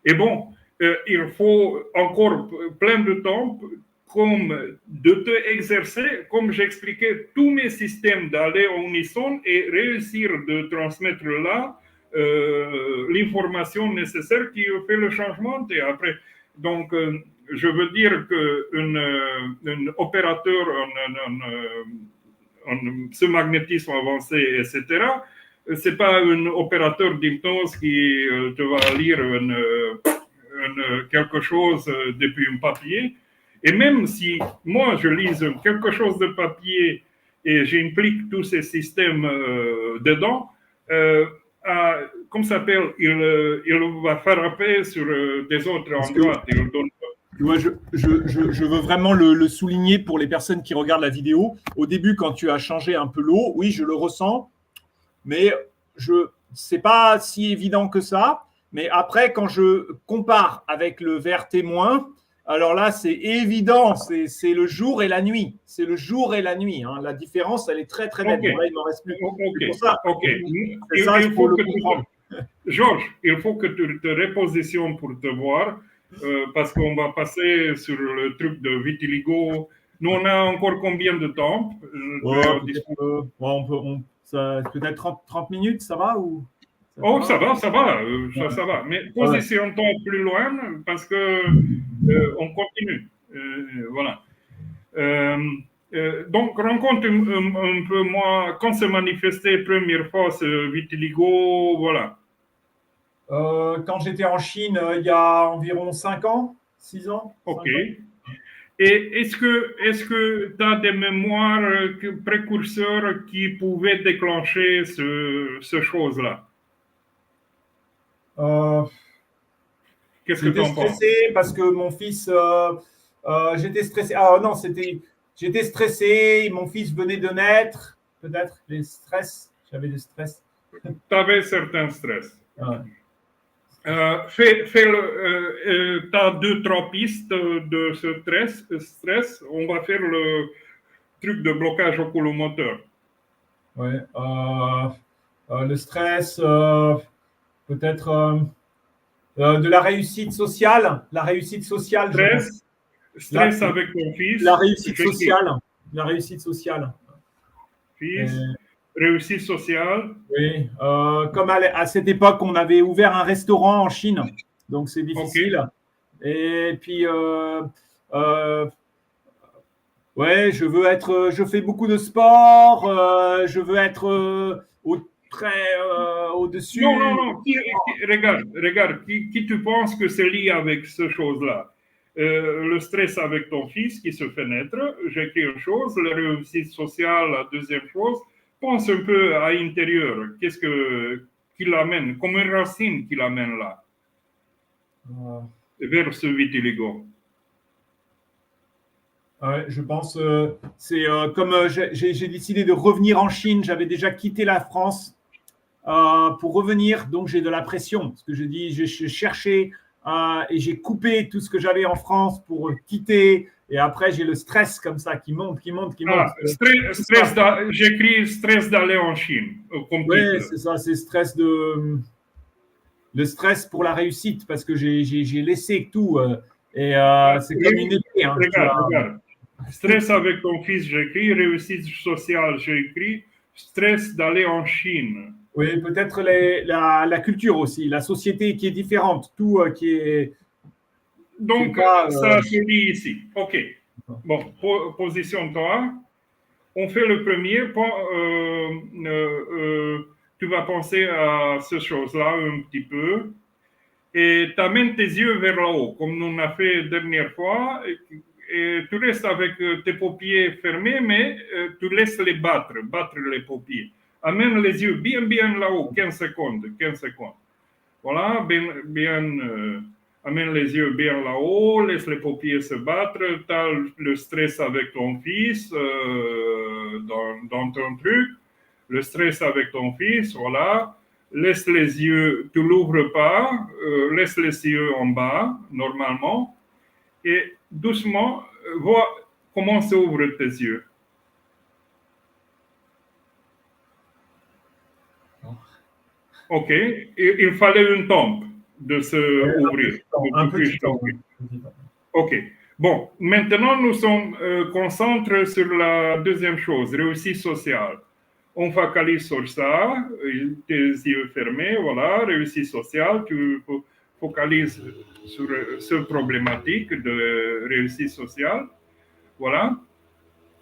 Et bon, il faut encore plein de temps comme de te exercer, comme j'expliquais, tous mes systèmes d'aller en unisson et réussir de transmettre là l'information nécessaire qui fait le changement. Et après, donc, je veux dire qu'un opérateur en ce magnétisme avancé, etc., c'est pas un opérateur d'hypnose qui te va lire quelque chose depuis un papier. Et même si moi je lis quelque chose de papier et j'implique tous ces systèmes dedans, comme ça s'appelle, il va frapper sur des autres endroits. Tu vois, je veux vraiment le souligner pour les personnes qui regardent la vidéo. Au début, quand tu as changé un peu l'eau, oui, je le ressens, mais c'est pas si évident que ça. Mais après, quand je compare avec le verre témoin, alors là, c'est évident, c'est le jour et la nuit. C'est le jour et la nuit, hein. La différence, elle est très, très nette. Okay. Bon, là, il m'en reste plus. Ok. C'est pour ça. Okay. C'est ça, il faut le comprendre. Georges, il faut que tu te repositionnes pour te voir, parce qu'on va passer sur le truc de vitiligo. Nous, on a encore combien de temps? Peut-être 30 minutes, ça va ou ça va, ça va. Mais positionne-toi plus loin parce que on continue. Voilà. Donc, rencontre un peu moi, quand s'est manifesté première fois ce vitiligo, voilà. Quand j'étais en Chine, il y a environ 5 ans, 6 ans. Ok. Et est-ce que tu as des mémoires précurseurs qui pouvaient déclencher ce chose-là? Qu'est-ce que tu J'étais en penses? stressé parce que mon fils, j'étais stressé. Ah non, j'étais stressé. Mon fils venait de naître. Peut-être les stress. J'avais des stress. Tu avais certains stress. Ouais. Tu as deux, trois pistes de ce stress. On va faire le truc de blocage oculomoteur. Ouais. Le stress, peut-être de la réussite sociale. La réussite sociale, je pense. Stress avec ton fils. La réussite sociale. La réussite sociale. Fils, réussite sociale. Oui, comme à cette époque, on avait ouvert un restaurant en Chine, donc c'est difficile. Okay. Et puis, ouais, je fais beaucoup de sport, je veux être au-dessus. Non. Regarde, qui tu penses que c'est lié avec ce chose-là? Le stress avec ton fils qui se fait naître, j'écris une chose, la réussite sociale, la deuxième chose. Pense un peu à l'intérieur, qu'est-ce qui l'amène, comme une racine qui l'amène là, vers ce vitiligo. Ouais, je pense c'est comme j'ai décidé de revenir en Chine, j'avais déjà quitté la France pour revenir, donc j'ai de la pression. Parce que j'ai cherché et j'ai coupé tout ce que j'avais en France pour quitter. Et après, j'ai le stress comme ça qui monte. J'écris stress d'aller en Chine. Oui, c'est ça, c'est le stress pour la réussite parce que j'ai laissé tout. Et c'est comme une épée. Hein, regarde. Stress avec ton fils, j'écris. Réussite sociale, j'écris. Stress d'aller en Chine. Oui, peut-être la culture aussi, la société qui est différente, tout qui est. Donc, ça se dit ici. OK. Bon, positionne-toi. On fait le premier. Tu vas penser à ces choses-là un petit peu. Et tu amènes tes yeux vers le haut, comme nous l'avons fait la dernière fois. Et tu restes avec tes paupières fermées, mais tu laisses les battre les paupières. Amène les yeux bien là-haut, 15 secondes. Voilà, amène les yeux bien là-haut, laisse les paupières se battre. Tu as le stress avec ton fils dans ton truc. Le stress avec ton fils, voilà. Laisse les yeux, tu l'ouvres pas, laisse les yeux en bas, normalement. Et doucement, vois comment s'ouvrent tes yeux. OK. Il fallait une tombe de se ouvrir. Un petit temps. OK. Bon, maintenant, nous sommes concentrés sur la deuxième chose, réussite sociale. On focalise sur ça, tes yeux fermés, voilà, réussite sociale, tu focalises sur cette problématique de réussite sociale, voilà.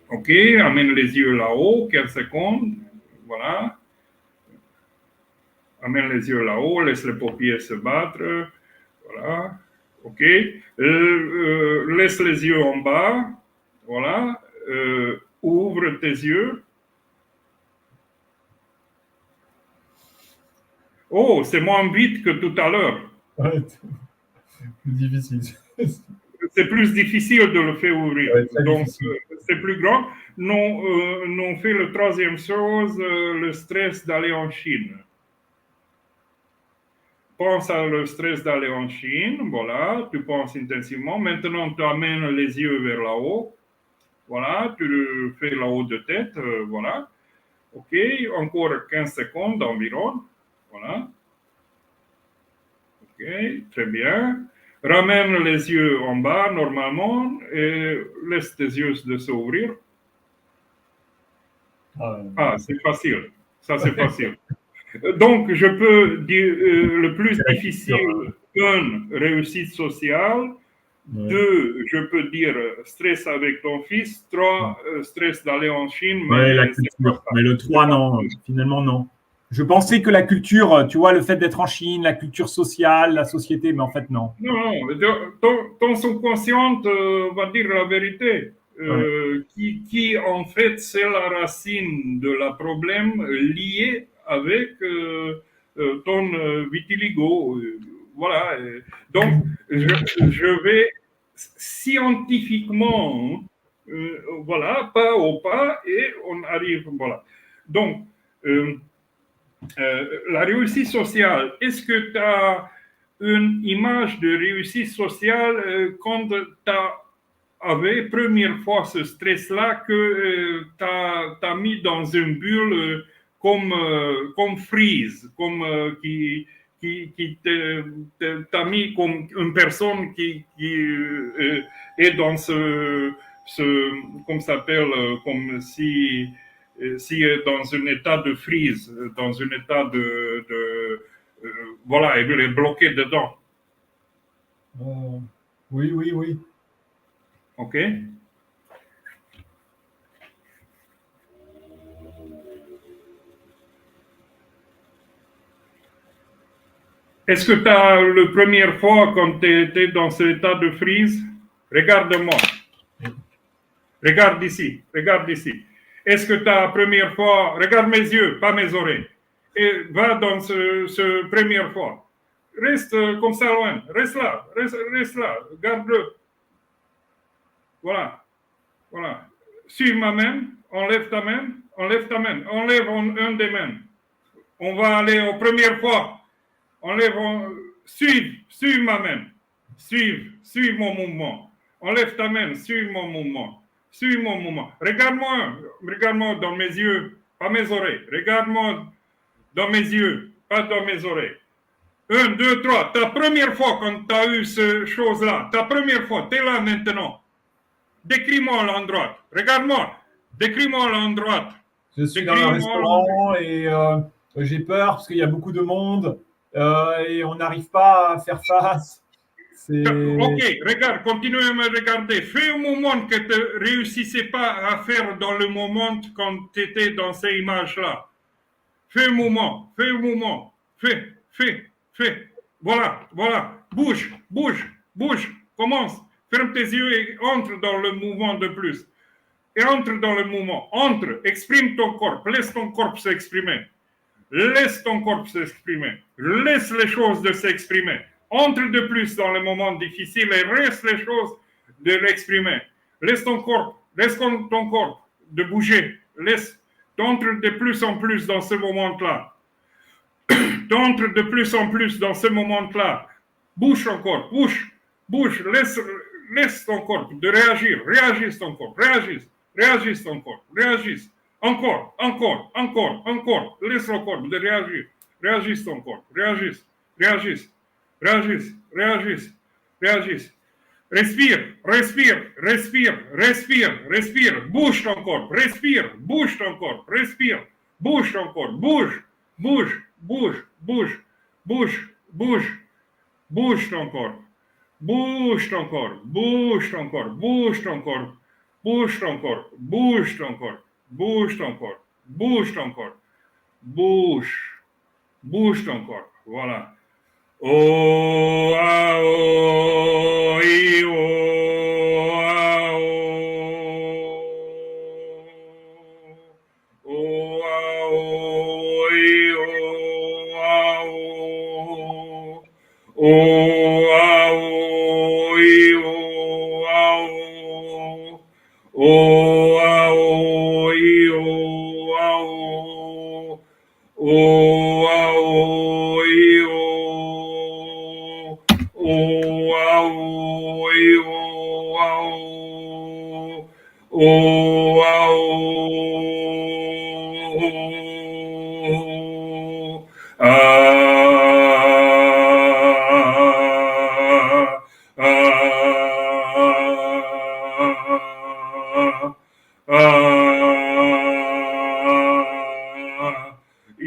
OK, amène les yeux là-haut, 15 secondes, voilà. Amène les yeux là-haut, laisse les paupières se battre, voilà. OK, laisse les yeux en bas, voilà. Ouvre tes yeux. Oh, c'est moins vite que tout à l'heure. Ouais, plus difficile. C'est plus difficile de le faire ouvrir. Ouais, donc, c'est plus grand. Nous, on fait la troisième chose, le stress d'aller en Chine. Pense à le stress d'aller en Chine, voilà, tu penses intensivement. Maintenant, tu amènes les yeux vers là-haut. Voilà, tu fais là-haut de tête, voilà. OK, encore 15 secondes environ. Voilà. OK, très bien. Ramène les yeux en bas normalement et laisse tes yeux de s'ouvrir. Ah, c'est facile. Ça, c'est facile. Donc, je peux dire le plus difficile, 1, réussite sociale. 2, je peux dire stress avec ton fils. 3, stress d'aller en Chine. Mais la culture. Mais le 3, non. Finalement, non. Je pensais que la culture, tu vois, le fait d'être en Chine, la culture sociale, la société, mais en fait, non. Non, ton subconscient va dire la vérité, Ouais. qui en fait c'est la racine de la problème lié avec ton vitiligo. Voilà. Donc, je vais scientifiquement, voilà, pas au pas, et on arrive, voilà. Donc, euh, la réussite sociale, est-ce que tu as une image de réussite sociale quand tu avais première fois ce stress-là que tu as mis dans une bulle comme freeze, comme qui t'a mis comme une personne qui est dans comme ça s'appelle, comme si dans un état de freeze, dans un état voilà, il est bloqué dedans. Oui, oui, oui. OK? Est-ce que tu as la première fois quand tu étais dans cet état de freeze? Regarde-moi. Regarde ici. Regarde ici. Est-ce que tu as la première fois, regarde mes yeux, pas mes oreilles, et va dans ce première fois. Reste comme ça loin. Reste là. Reste là. Garde-le. Voilà. Voilà. Suis ma main. Enlève ta main. Enlève ta main. Enlève un des mains. On va aller aux premières fois. Enlève. Suive ma main. Suive mon mouvement. Enlève ta main. Suive mon mouvement. Suis mon mouvement. Regarde-moi dans mes yeux, pas mes oreilles. Regarde-moi dans mes yeux, pas dans mes oreilles. 1, 2, 3. Ta première fois quand tu as eu ce chose-là, ta première fois, tu es là maintenant. Décris-moi l'endroit. Regarde-moi. Décris-moi l'endroit. Je suis dans un restaurant et j'ai peur parce qu'il y a beaucoup de monde et on n'arrive pas à faire face. Ok, regarde, continue à me regarder. Fais un moment que tu ne réussissais pas à faire dans le moment quand tu étais dans ces images-là. Fais un moment, fais un moment. Fais. Voilà. Bouge. Commence. Ferme tes yeux et entre dans le mouvement de plus. Et entre dans le mouvement. Entre, exprime ton corps. Laisse ton corps s'exprimer. Laisse ton corps s'exprimer. Laisse les choses de s'exprimer. Entre de plus dans les moments difficiles et laisse les choses de l'exprimer. Laisse ton corps de bouger. Laisse, t'entres de plus en plus dans ce moment-là. T'entres de plus en plus dans ce moment-là. Bouge ton corps, bouge. Laisse ton corps de réagir. Réagisse ton corps, réagisse ton corps, réagisse. Encore. Laisse le corps de réagir. Réagisse ton corps. Réagisse. Respire. Bouge ton corps. Bouge ton corps. Bouge ton corps. Bouge ton corps. Bouge ton corps. Bouge ton corps. Bouge ton corps. Bouge ton corps. Bouge ton corps. Bouge ton corps. Bouge ton corps. Bouge ton corps. Voilà. Oh, ah, oh, i, oh, ah, oh. Oh, ah, oh, i, oh, ah, oh. Oh, ah, oh, i, oh, ah, oh. Oh, ah, oh, i, oh, ah, oh. Oh, ah, oh, i, oh. Oh, ah, oh, i, oh, ah, oh. Oh, ah, oh. I,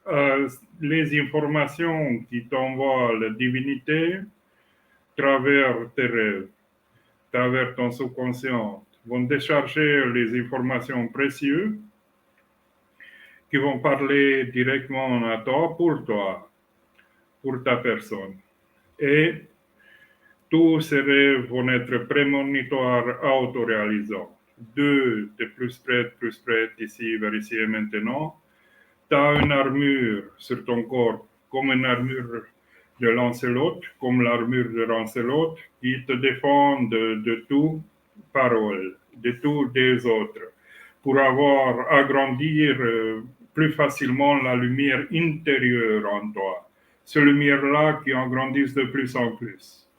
les informations qui t'envoie la divinité, travers tes rêves, travers ton subconscient, vont décharger les informations précieuses qui vont parler directement à toi, pour ta personne. Et tous ces rêves vont être prémonitoires autoréalisants. T'es plus prête ici, vers ici et maintenant. Tu as une armure sur ton corps, comme une armure de Lancelot, comme l'armure de Lancelot, qui te défend de tout parole, de tout des autres, pour avoir agrandir plus facilement la lumière intérieure en toi. Cette lumière-là qui agrandisse de plus en plus.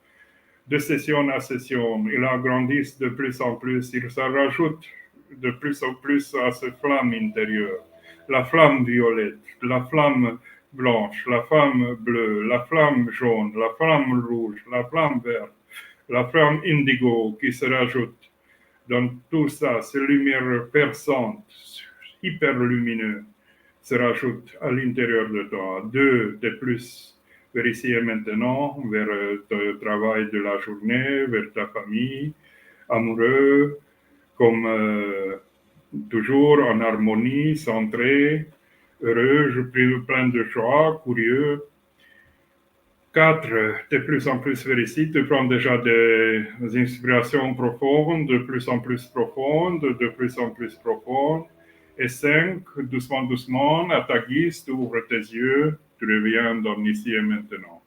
De session à session, il agrandisse de plus en plus, il se rajoute de plus en plus à cette flamme intérieure. La flamme violette, la flamme blanche, la flamme bleue, la flamme jaune, la flamme rouge, la flamme verte, la flamme indigo qui se rajoute. Dans tout ça, ces lumières perçantes, hyper lumineuses, se rajoutent à l'intérieur de toi. De plus vers ici et maintenant, vers ton travail de la journée, vers ta famille, amoureux, comme toujours en harmonie, centré, heureux, je prie plein de joie, curieux. 4, de plus en plus vers ici, tu prends déjà des inspirations profondes, de plus en plus profondes, de plus en plus profondes. Et 5, doucement, doucement, à ta guise, tu ouvres tes yeux, tu reviens dans l'ici et maintenant.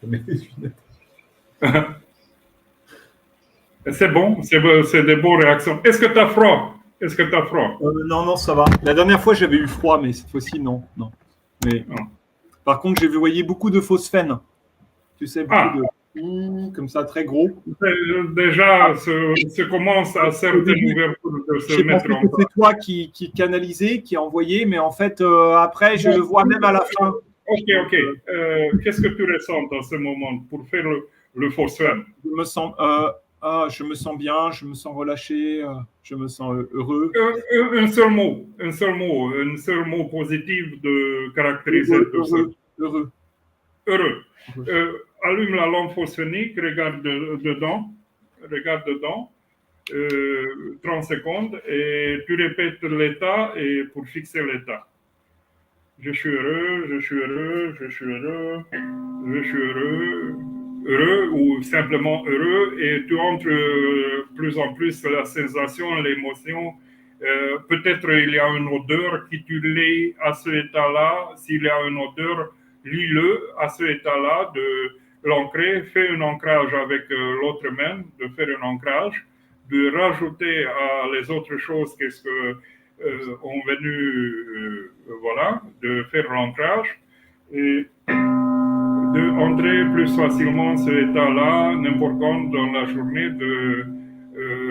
Je mets les lunettes. C'est bon, c'est des bonnes réactions. Est-ce que tu as froid? Est-ce que tu as froid? Non, non, ça va. La dernière fois, j'avais eu froid, mais cette fois-ci, non. Non. Mais, Non. par contre, j'ai voyé beaucoup de phosphène. Tu sais, beaucoup de... Comme ça, très gros. Déjà, ça commence à certaines ouvertures de se J'ai mettre pensé en que place. c'est toi qui canalisais, qui envoyais, mais en fait, après, je le vois même à la fin. Ok. Qu'est-ce que tu ressens en ce moment pour faire le phosphène? Je me sens bien, je me sens relâché, je me sens heureux. Un seul mot positif de caractériser tout ça. Heureux. Heureux. Allume la lampe phosphénique, regarde dedans, 30 secondes, et tu répètes l'état et pour fixer l'état. Je suis heureux, je suis heureux, je suis heureux, je suis heureux, heureux ou simplement heureux, et tu entres plus en plus la sensation, l'émotion. Peut-être il y a une odeur qui tu lis à ce état-là. S'il y a une odeur, lis-le à ce état-là, de l'ancrer, fais un ancrage avec l'autre main, de faire un ancrage, de rajouter à les autres choses qu'est-ce que ont venu, voilà, de faire l'ancrage et de entrer plus facilement ce état-là, n'importe quand dans la journée, de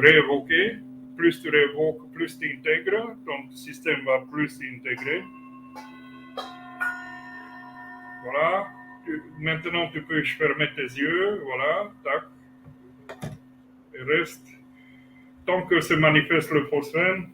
réévoquer. Plus tu réévoques, plus tu intègres, ton système va plus s'intégrer. Voilà. Maintenant, tu peux fermer tes yeux, voilà, tac. Et reste. Tant que se manifeste le phosphène,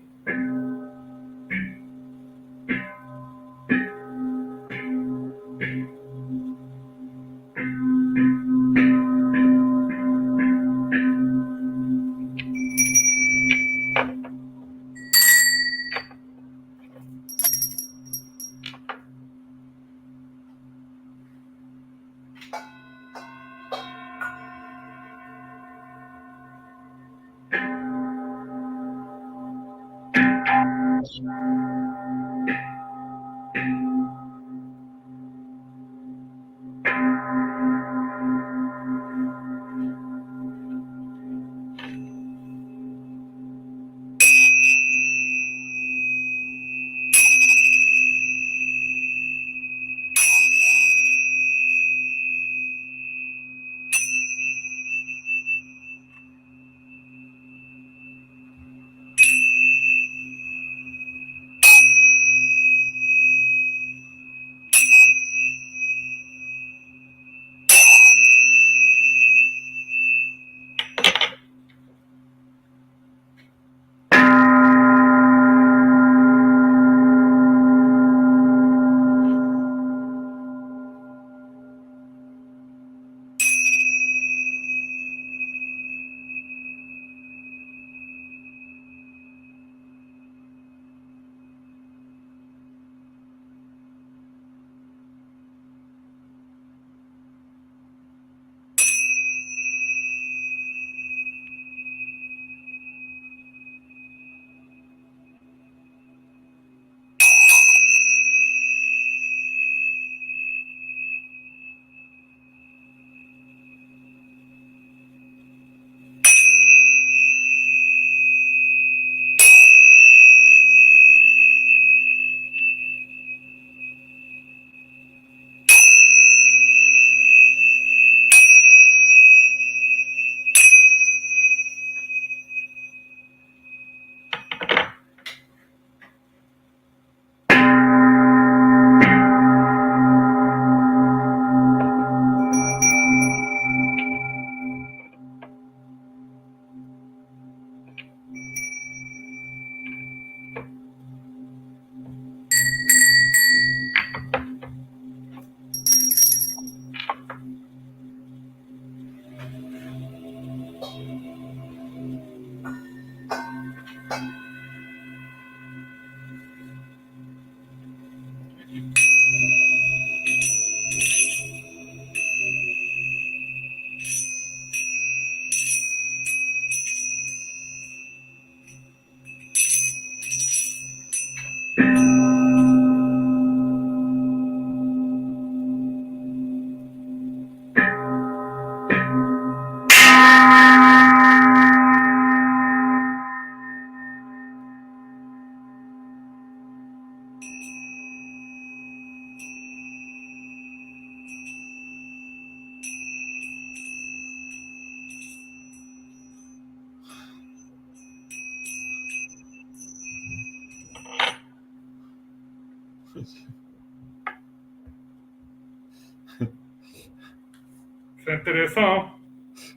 C'est intéressant,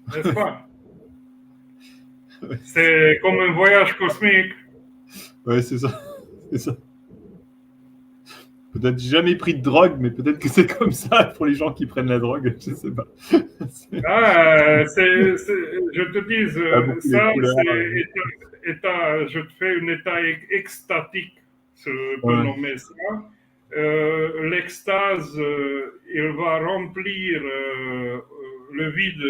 n'est-ce pas? C'est comme un voyage cosmique. Ouais, c'est ça. C'est ça. Peut-être jamais pris de drogue, mais peut-être que c'est comme ça pour les gens qui prennent la drogue, je sais pas. Je te dis, ça, c'est je te fais un état extatique, je peux nommer ça. L'extase, il va remplir le vide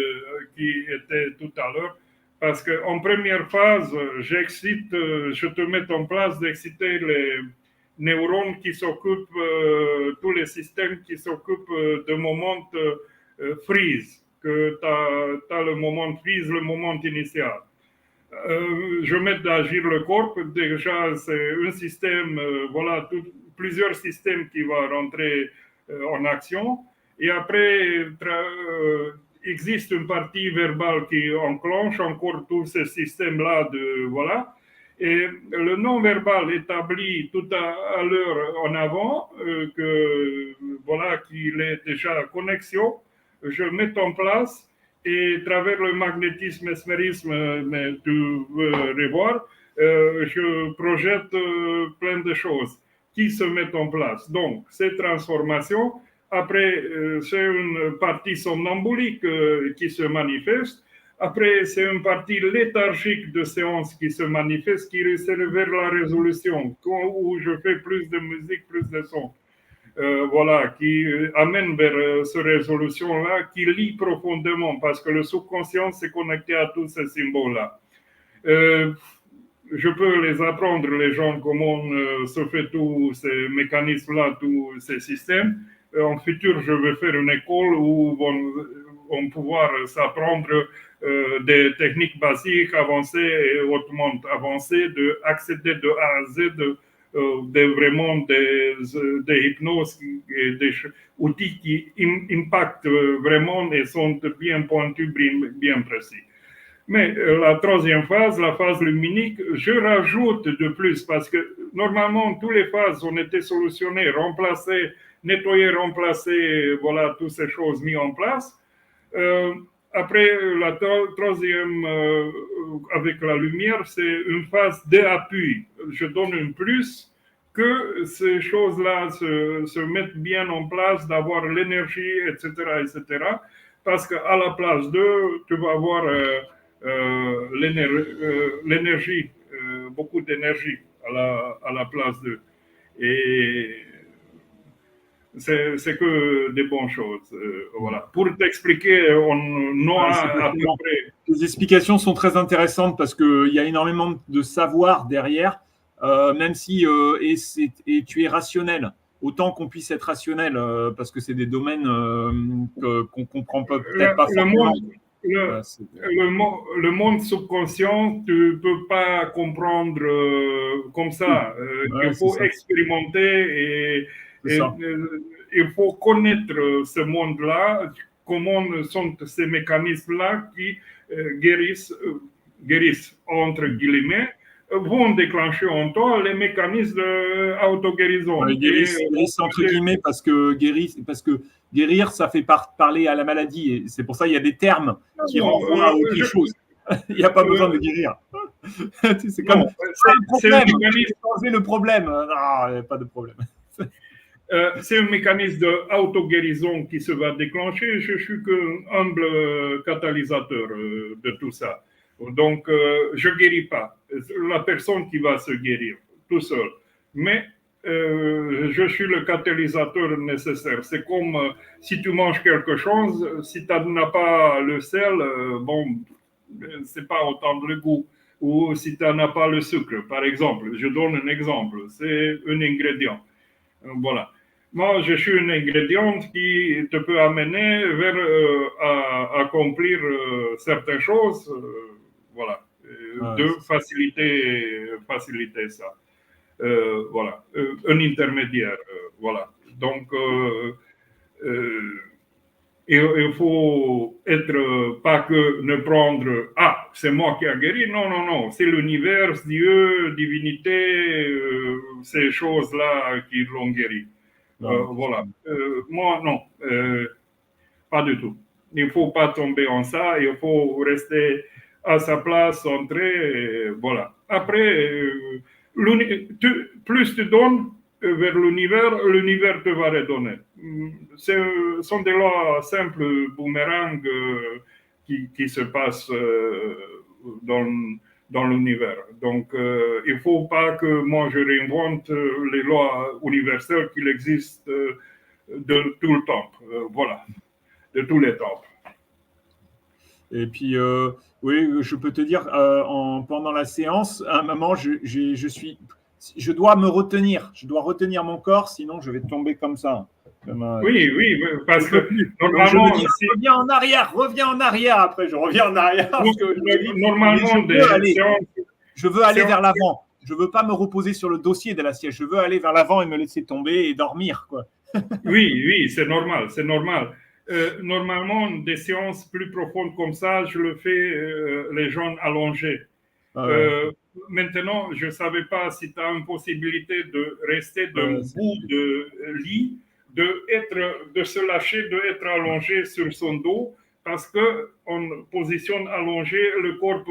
qui était tout à l'heure, parce qu'en première phase, je te mets en place d'exciter les neurones qui s'occupent, tous les systèmes qui s'occupent de moment freeze, que tu as le moment freeze, le moment initial. Je mets d'agir le corps, déjà c'est un système, voilà, plusieurs systèmes qui vont rentrer en action. Et après, existe une partie verbale qui enclenche encore tous ces systèmes-là de, voilà. Et le non-verbal établit tout à l'heure en avant que voilà qu'il est déjà connexion, je mets en place et à travers le magnétisme, mesmérisme, mais tu veux revoir, je projette plein de choses qui se mettent en place. Donc, ces transformations, après, c'est une partie somnambulique qui se manifeste. Après, c'est une partie léthargique de séance qui se manifeste, qui c'est vers la résolution, où je fais plus de musique, plus de son. Voilà, qui amène vers cette résolution-là, qui lie profondément, parce que le subconscient s'est connecté à tous ces symboles-là. Je peux les apprendre, les gens, comment se fait tous ces mécanismes-là, tous ces systèmes. En futur, je vais faire une école où vont pouvoir s'apprendre des techniques basiques, avancées et hautement avancées, d'accéder de A à Z, vraiment des hypnoses, des outils qui impactent vraiment et sont bien pointus, bien précis. Mais la troisième phase, la phase luminique, je rajoute de plus parce que normalement, toutes les phases ont été solutionnées, remplacées, nettoyées, remplacées, voilà, toutes ces choses mises en place. Après, la troisième, avec la lumière, c'est une phase d'appui. Je donne un plus que ces choses-là se mettent bien en place, d'avoir l'énergie, etc., etc. Parce qu'à la place d'eux, tu vas avoir l'énergie, beaucoup d'énergie à la place d'eux. Et c'est que des bonnes choses. Voilà. Pour t'expliquer, on a à peu près. Les explications sont très intéressantes parce qu'il y a énormément de savoir derrière, même si et tu es rationnel. Autant qu'on puisse être rationnel, parce que c'est des domaines qu'on ne comprend peut-être pas forcément. Le monde subconscient, tu ne peux pas comprendre comme ça. Il faut expérimenter et il faut connaître ce monde-là, comment sont ces mécanismes-là qui guérissent, entre guillemets, vont déclencher en toi les mécanismes d'auto-guérison. Guérissent entre guillemets parce que guérir, ça fait parler à la maladie. Et c'est pour ça qu'il y a des termes qui renvoient à autre chose. Il n'y a pas besoin de guérir. C'est comme changer le problème. Non, il n'y a pas de problème. C'est un mécanisme d'auto-guérison qui se va déclencher. Je suis qu'un humble catalyseur de tout ça. Donc, je ne guéris pas. La personne qui va se guérir tout seul. Mais je suis le catalyseur nécessaire. C'est comme si tu manges quelque chose, si tu n'as pas le sel, bon, c'est pas autant de le goût. Ou si tu n'as pas le sucre, par exemple. Je donne un exemple. C'est un ingrédient. Voilà. Moi, je suis un ingrédient qui te peut amener vers à accomplir certaines choses. Voilà. De faciliter ça. Voilà. Un intermédiaire. Voilà. Donc, il faut être, pas que ne prendre, ah, c'est moi qui a guéri. Non, non, non. C'est l'univers, Dieu, divinité, ces choses-là qui l'ont guéri. Voilà. Moi, non. Pas du tout. Il ne faut pas tomber en ça. Il faut rester à sa place, centré. Voilà. Après, plus tu donnes vers l'univers te va redonner. Ce sont des lois simples, boomerang, qui se passent dans l'univers. Donc, il ne faut pas que moi je réinvente les lois universelles qu'il existe de tout le temps. Voilà, de tous les temps. Et puis, oui, je peux te dire, pendant la séance, à un moment, je dois me retenir. Je dois retenir mon corps, sinon je vais tomber comme ça. Oui, parce que normalement, je me dis, reviens en arrière. Après, je reviens en arrière. Parce que normalement, je veux aller vers l'avant. Je ne veux pas me reposer sur le dossier de la siège. Je veux aller vers l'avant et me laisser tomber et dormir, quoi. Oui, c'est normal, c'est normal. Normalement, des séances plus profondes comme ça, je le fais les gens allongés. Maintenant, je ne savais pas si tu as une possibilité de rester debout de lit, de se lâcher, d'être allongé sur son dos, parce qu'en position allongée, le corps,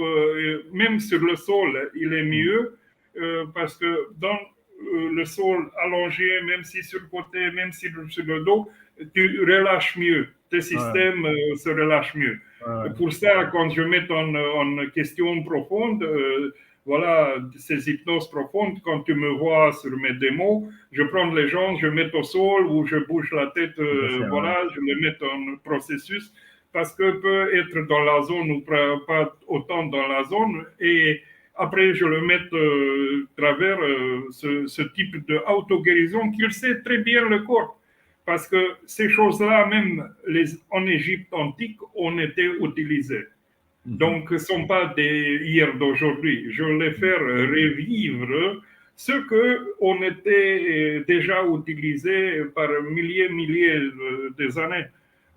même sur le sol, il est mieux, parce que dans le sol allongé, même si sur le côté, même si sur le dos, tu relâches mieux. Tes systèmes se relâchent mieux. Pour ça, quand je mets en question profonde, voilà, ces hypnoses profondes, quand tu me vois sur mes démos, je prends les gens, je mets au sol ou je bouge la tête, voilà, je les mets en processus parce que peut être dans la zone ou pas autant dans la zone et après je le mets travers ce type d'auto-guérison qu'il sait très bien le corps. Parce que ces choses-là, même en Égypte antique, ont été utilisées. Donc, ce ne sont pas des hier d'aujourd'hui. Je les fais revivre ce qu'on était déjà utilisé par milliers d'années.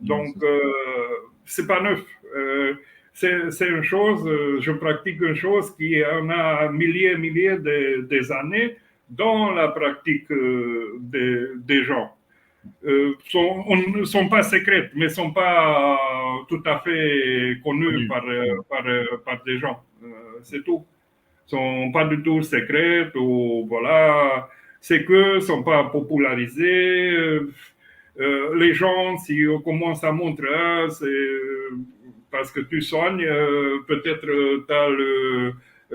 Donc, ce n'est pas neuf. C'est une chose, je pratique une chose qui en a milliers des années dans la pratique des gens. Ne sont pas secrètes, mais ne sont pas tout à fait connues par des gens. C'est tout. Ne sont pas du tout secrètes ou voilà. C'est que ne sont pas popularisées. Les gens, si on commence à montrer, c'est parce que tu soignes, peut-être tu as le,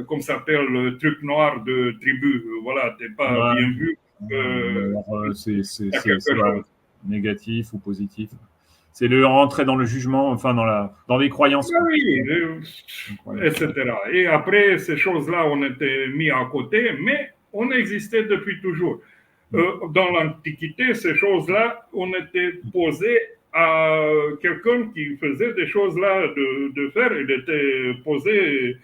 comme ça s'appelle, le truc noir de tribu. Voilà, tu n'es pas bien vu. C'est négatif ou positif. C'est le rentrer dans le jugement, enfin dans les croyances. Oui, etc. Et après, ces choses-là ont été mises à côté, mais on existait depuis toujours. Dans l'Antiquité, ces choses-là ont été posées à quelqu'un qui faisait des choses-là de faire. Il était posé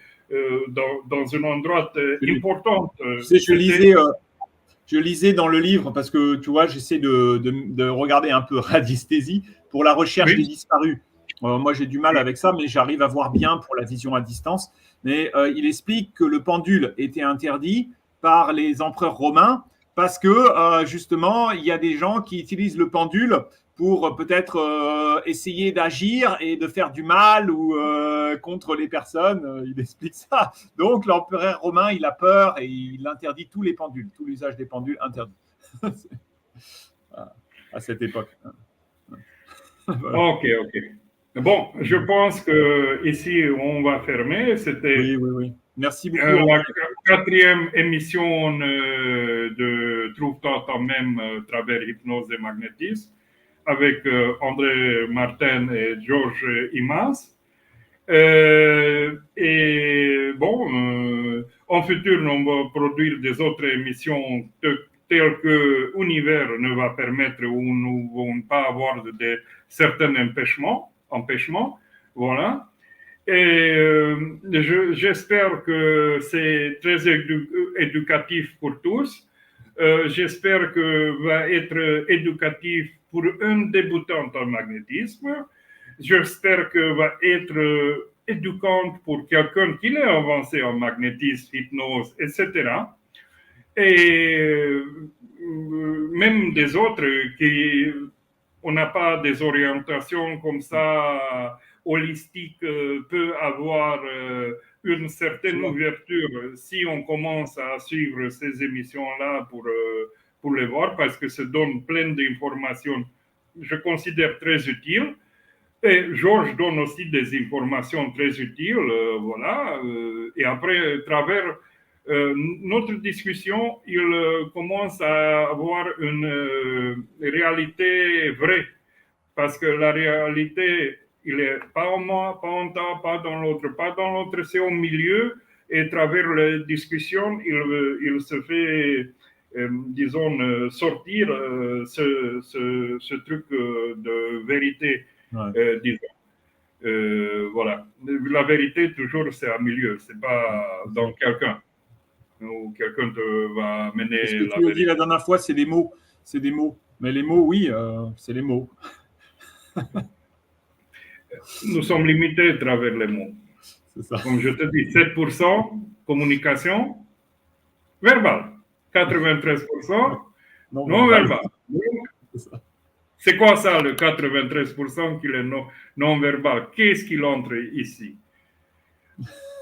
dans un endroit important. Tu sais, je lisais dans le livre, parce que tu vois, j'essaie de regarder un peu radiesthésie pour la recherche des disparus. Moi, j'ai du mal avec ça, mais j'arrive à voir bien pour la vision à distance. Mais il explique que le pendule était interdit par les empereurs romains parce que, justement, il y a des gens qui utilisent le pendule pour peut-être essayer d'agir et de faire du mal ou contre les personnes. Il explique ça. Donc, l'empereur romain, il a peur et il interdit tous les pendules, tout l'usage des pendules interdit à cette époque. Voilà. Ok. Bon, je pense que ici on va fermer. C'était Merci beaucoup. La quatrième émission de Trouve-toi toi-même travers hypnose et magnétisme avec André Martin et Georges Imaz. Et bon, en futur, on va produire des autres émissions telles que Univers ne va permettre où nous ne vont pas avoir certains empêchements. Voilà. Et j'espère que c'est très éducatif pour tous. J'espère que va être éducatif pour un débutant en magnétisme. J'espère que va être éducante pour quelqu'un qui est avancé en magnétisme, hypnose, etc. Et même des autres qui on n'a pas des orientations comme ça holistiques peut avoir une certaine ouverture si on commence à suivre ces émissions-là pour les voir parce que ça donne plein d'informations, je considère très utiles. Et Georges donne aussi des informations très utiles, voilà. Et après, à travers notre discussion, il commence à avoir une réalité vraie. Parce que la réalité, il n'est pas en moi, pas en toi, pas dans l'autre, c'est au milieu. Et à travers les discussions, il se fait, disons, sortir ce truc de vérité. Ouais. Disons. Voilà. La vérité, toujours, c'est au milieu. C'est pas dans quelqu'un. Ou quelqu'un te va mener. Ce que tu as dit la dernière fois, c'est des mots. C'est des mots. Mais les mots, oui, c'est les mots. Nous sommes limités à travers les mots. C'est ça. Comme je te dis, 7% communication verbale. 93% non verbal. C'est quoi ça, le 93% qui est non-verbal? Qu'est-ce qu'il entre ici?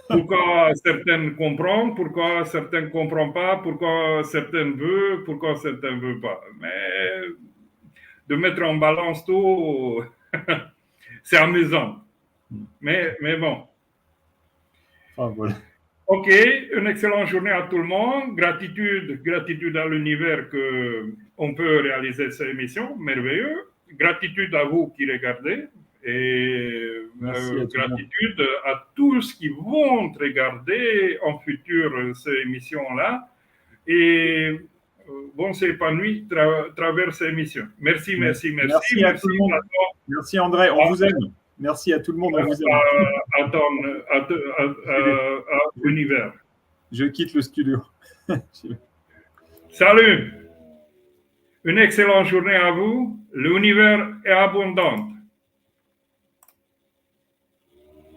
Pourquoi certains comprennent, pourquoi certains ne comprennent pas, pourquoi certains veulent, pourquoi certains ne veulent pas. Mais de mettre en balance tout, c'est amusant. Mais bon. Ah, voilà. OK, une excellente journée à tout le monde. Gratitude à l'univers qu'on peut réaliser cette émission. Merveilleux. Gratitude à vous qui regardez. Et gratitude à tous qui vont regarder en futur cette émission-là. Et bon s'épanouir travers cette émission. Merci. Merci à tout le monde. Merci André, on vous aime. Merci à tout le monde, on vous aime. À l'univers. Je quitte le studio. Salut. Une excellente journée à vous. L'univers est abondant.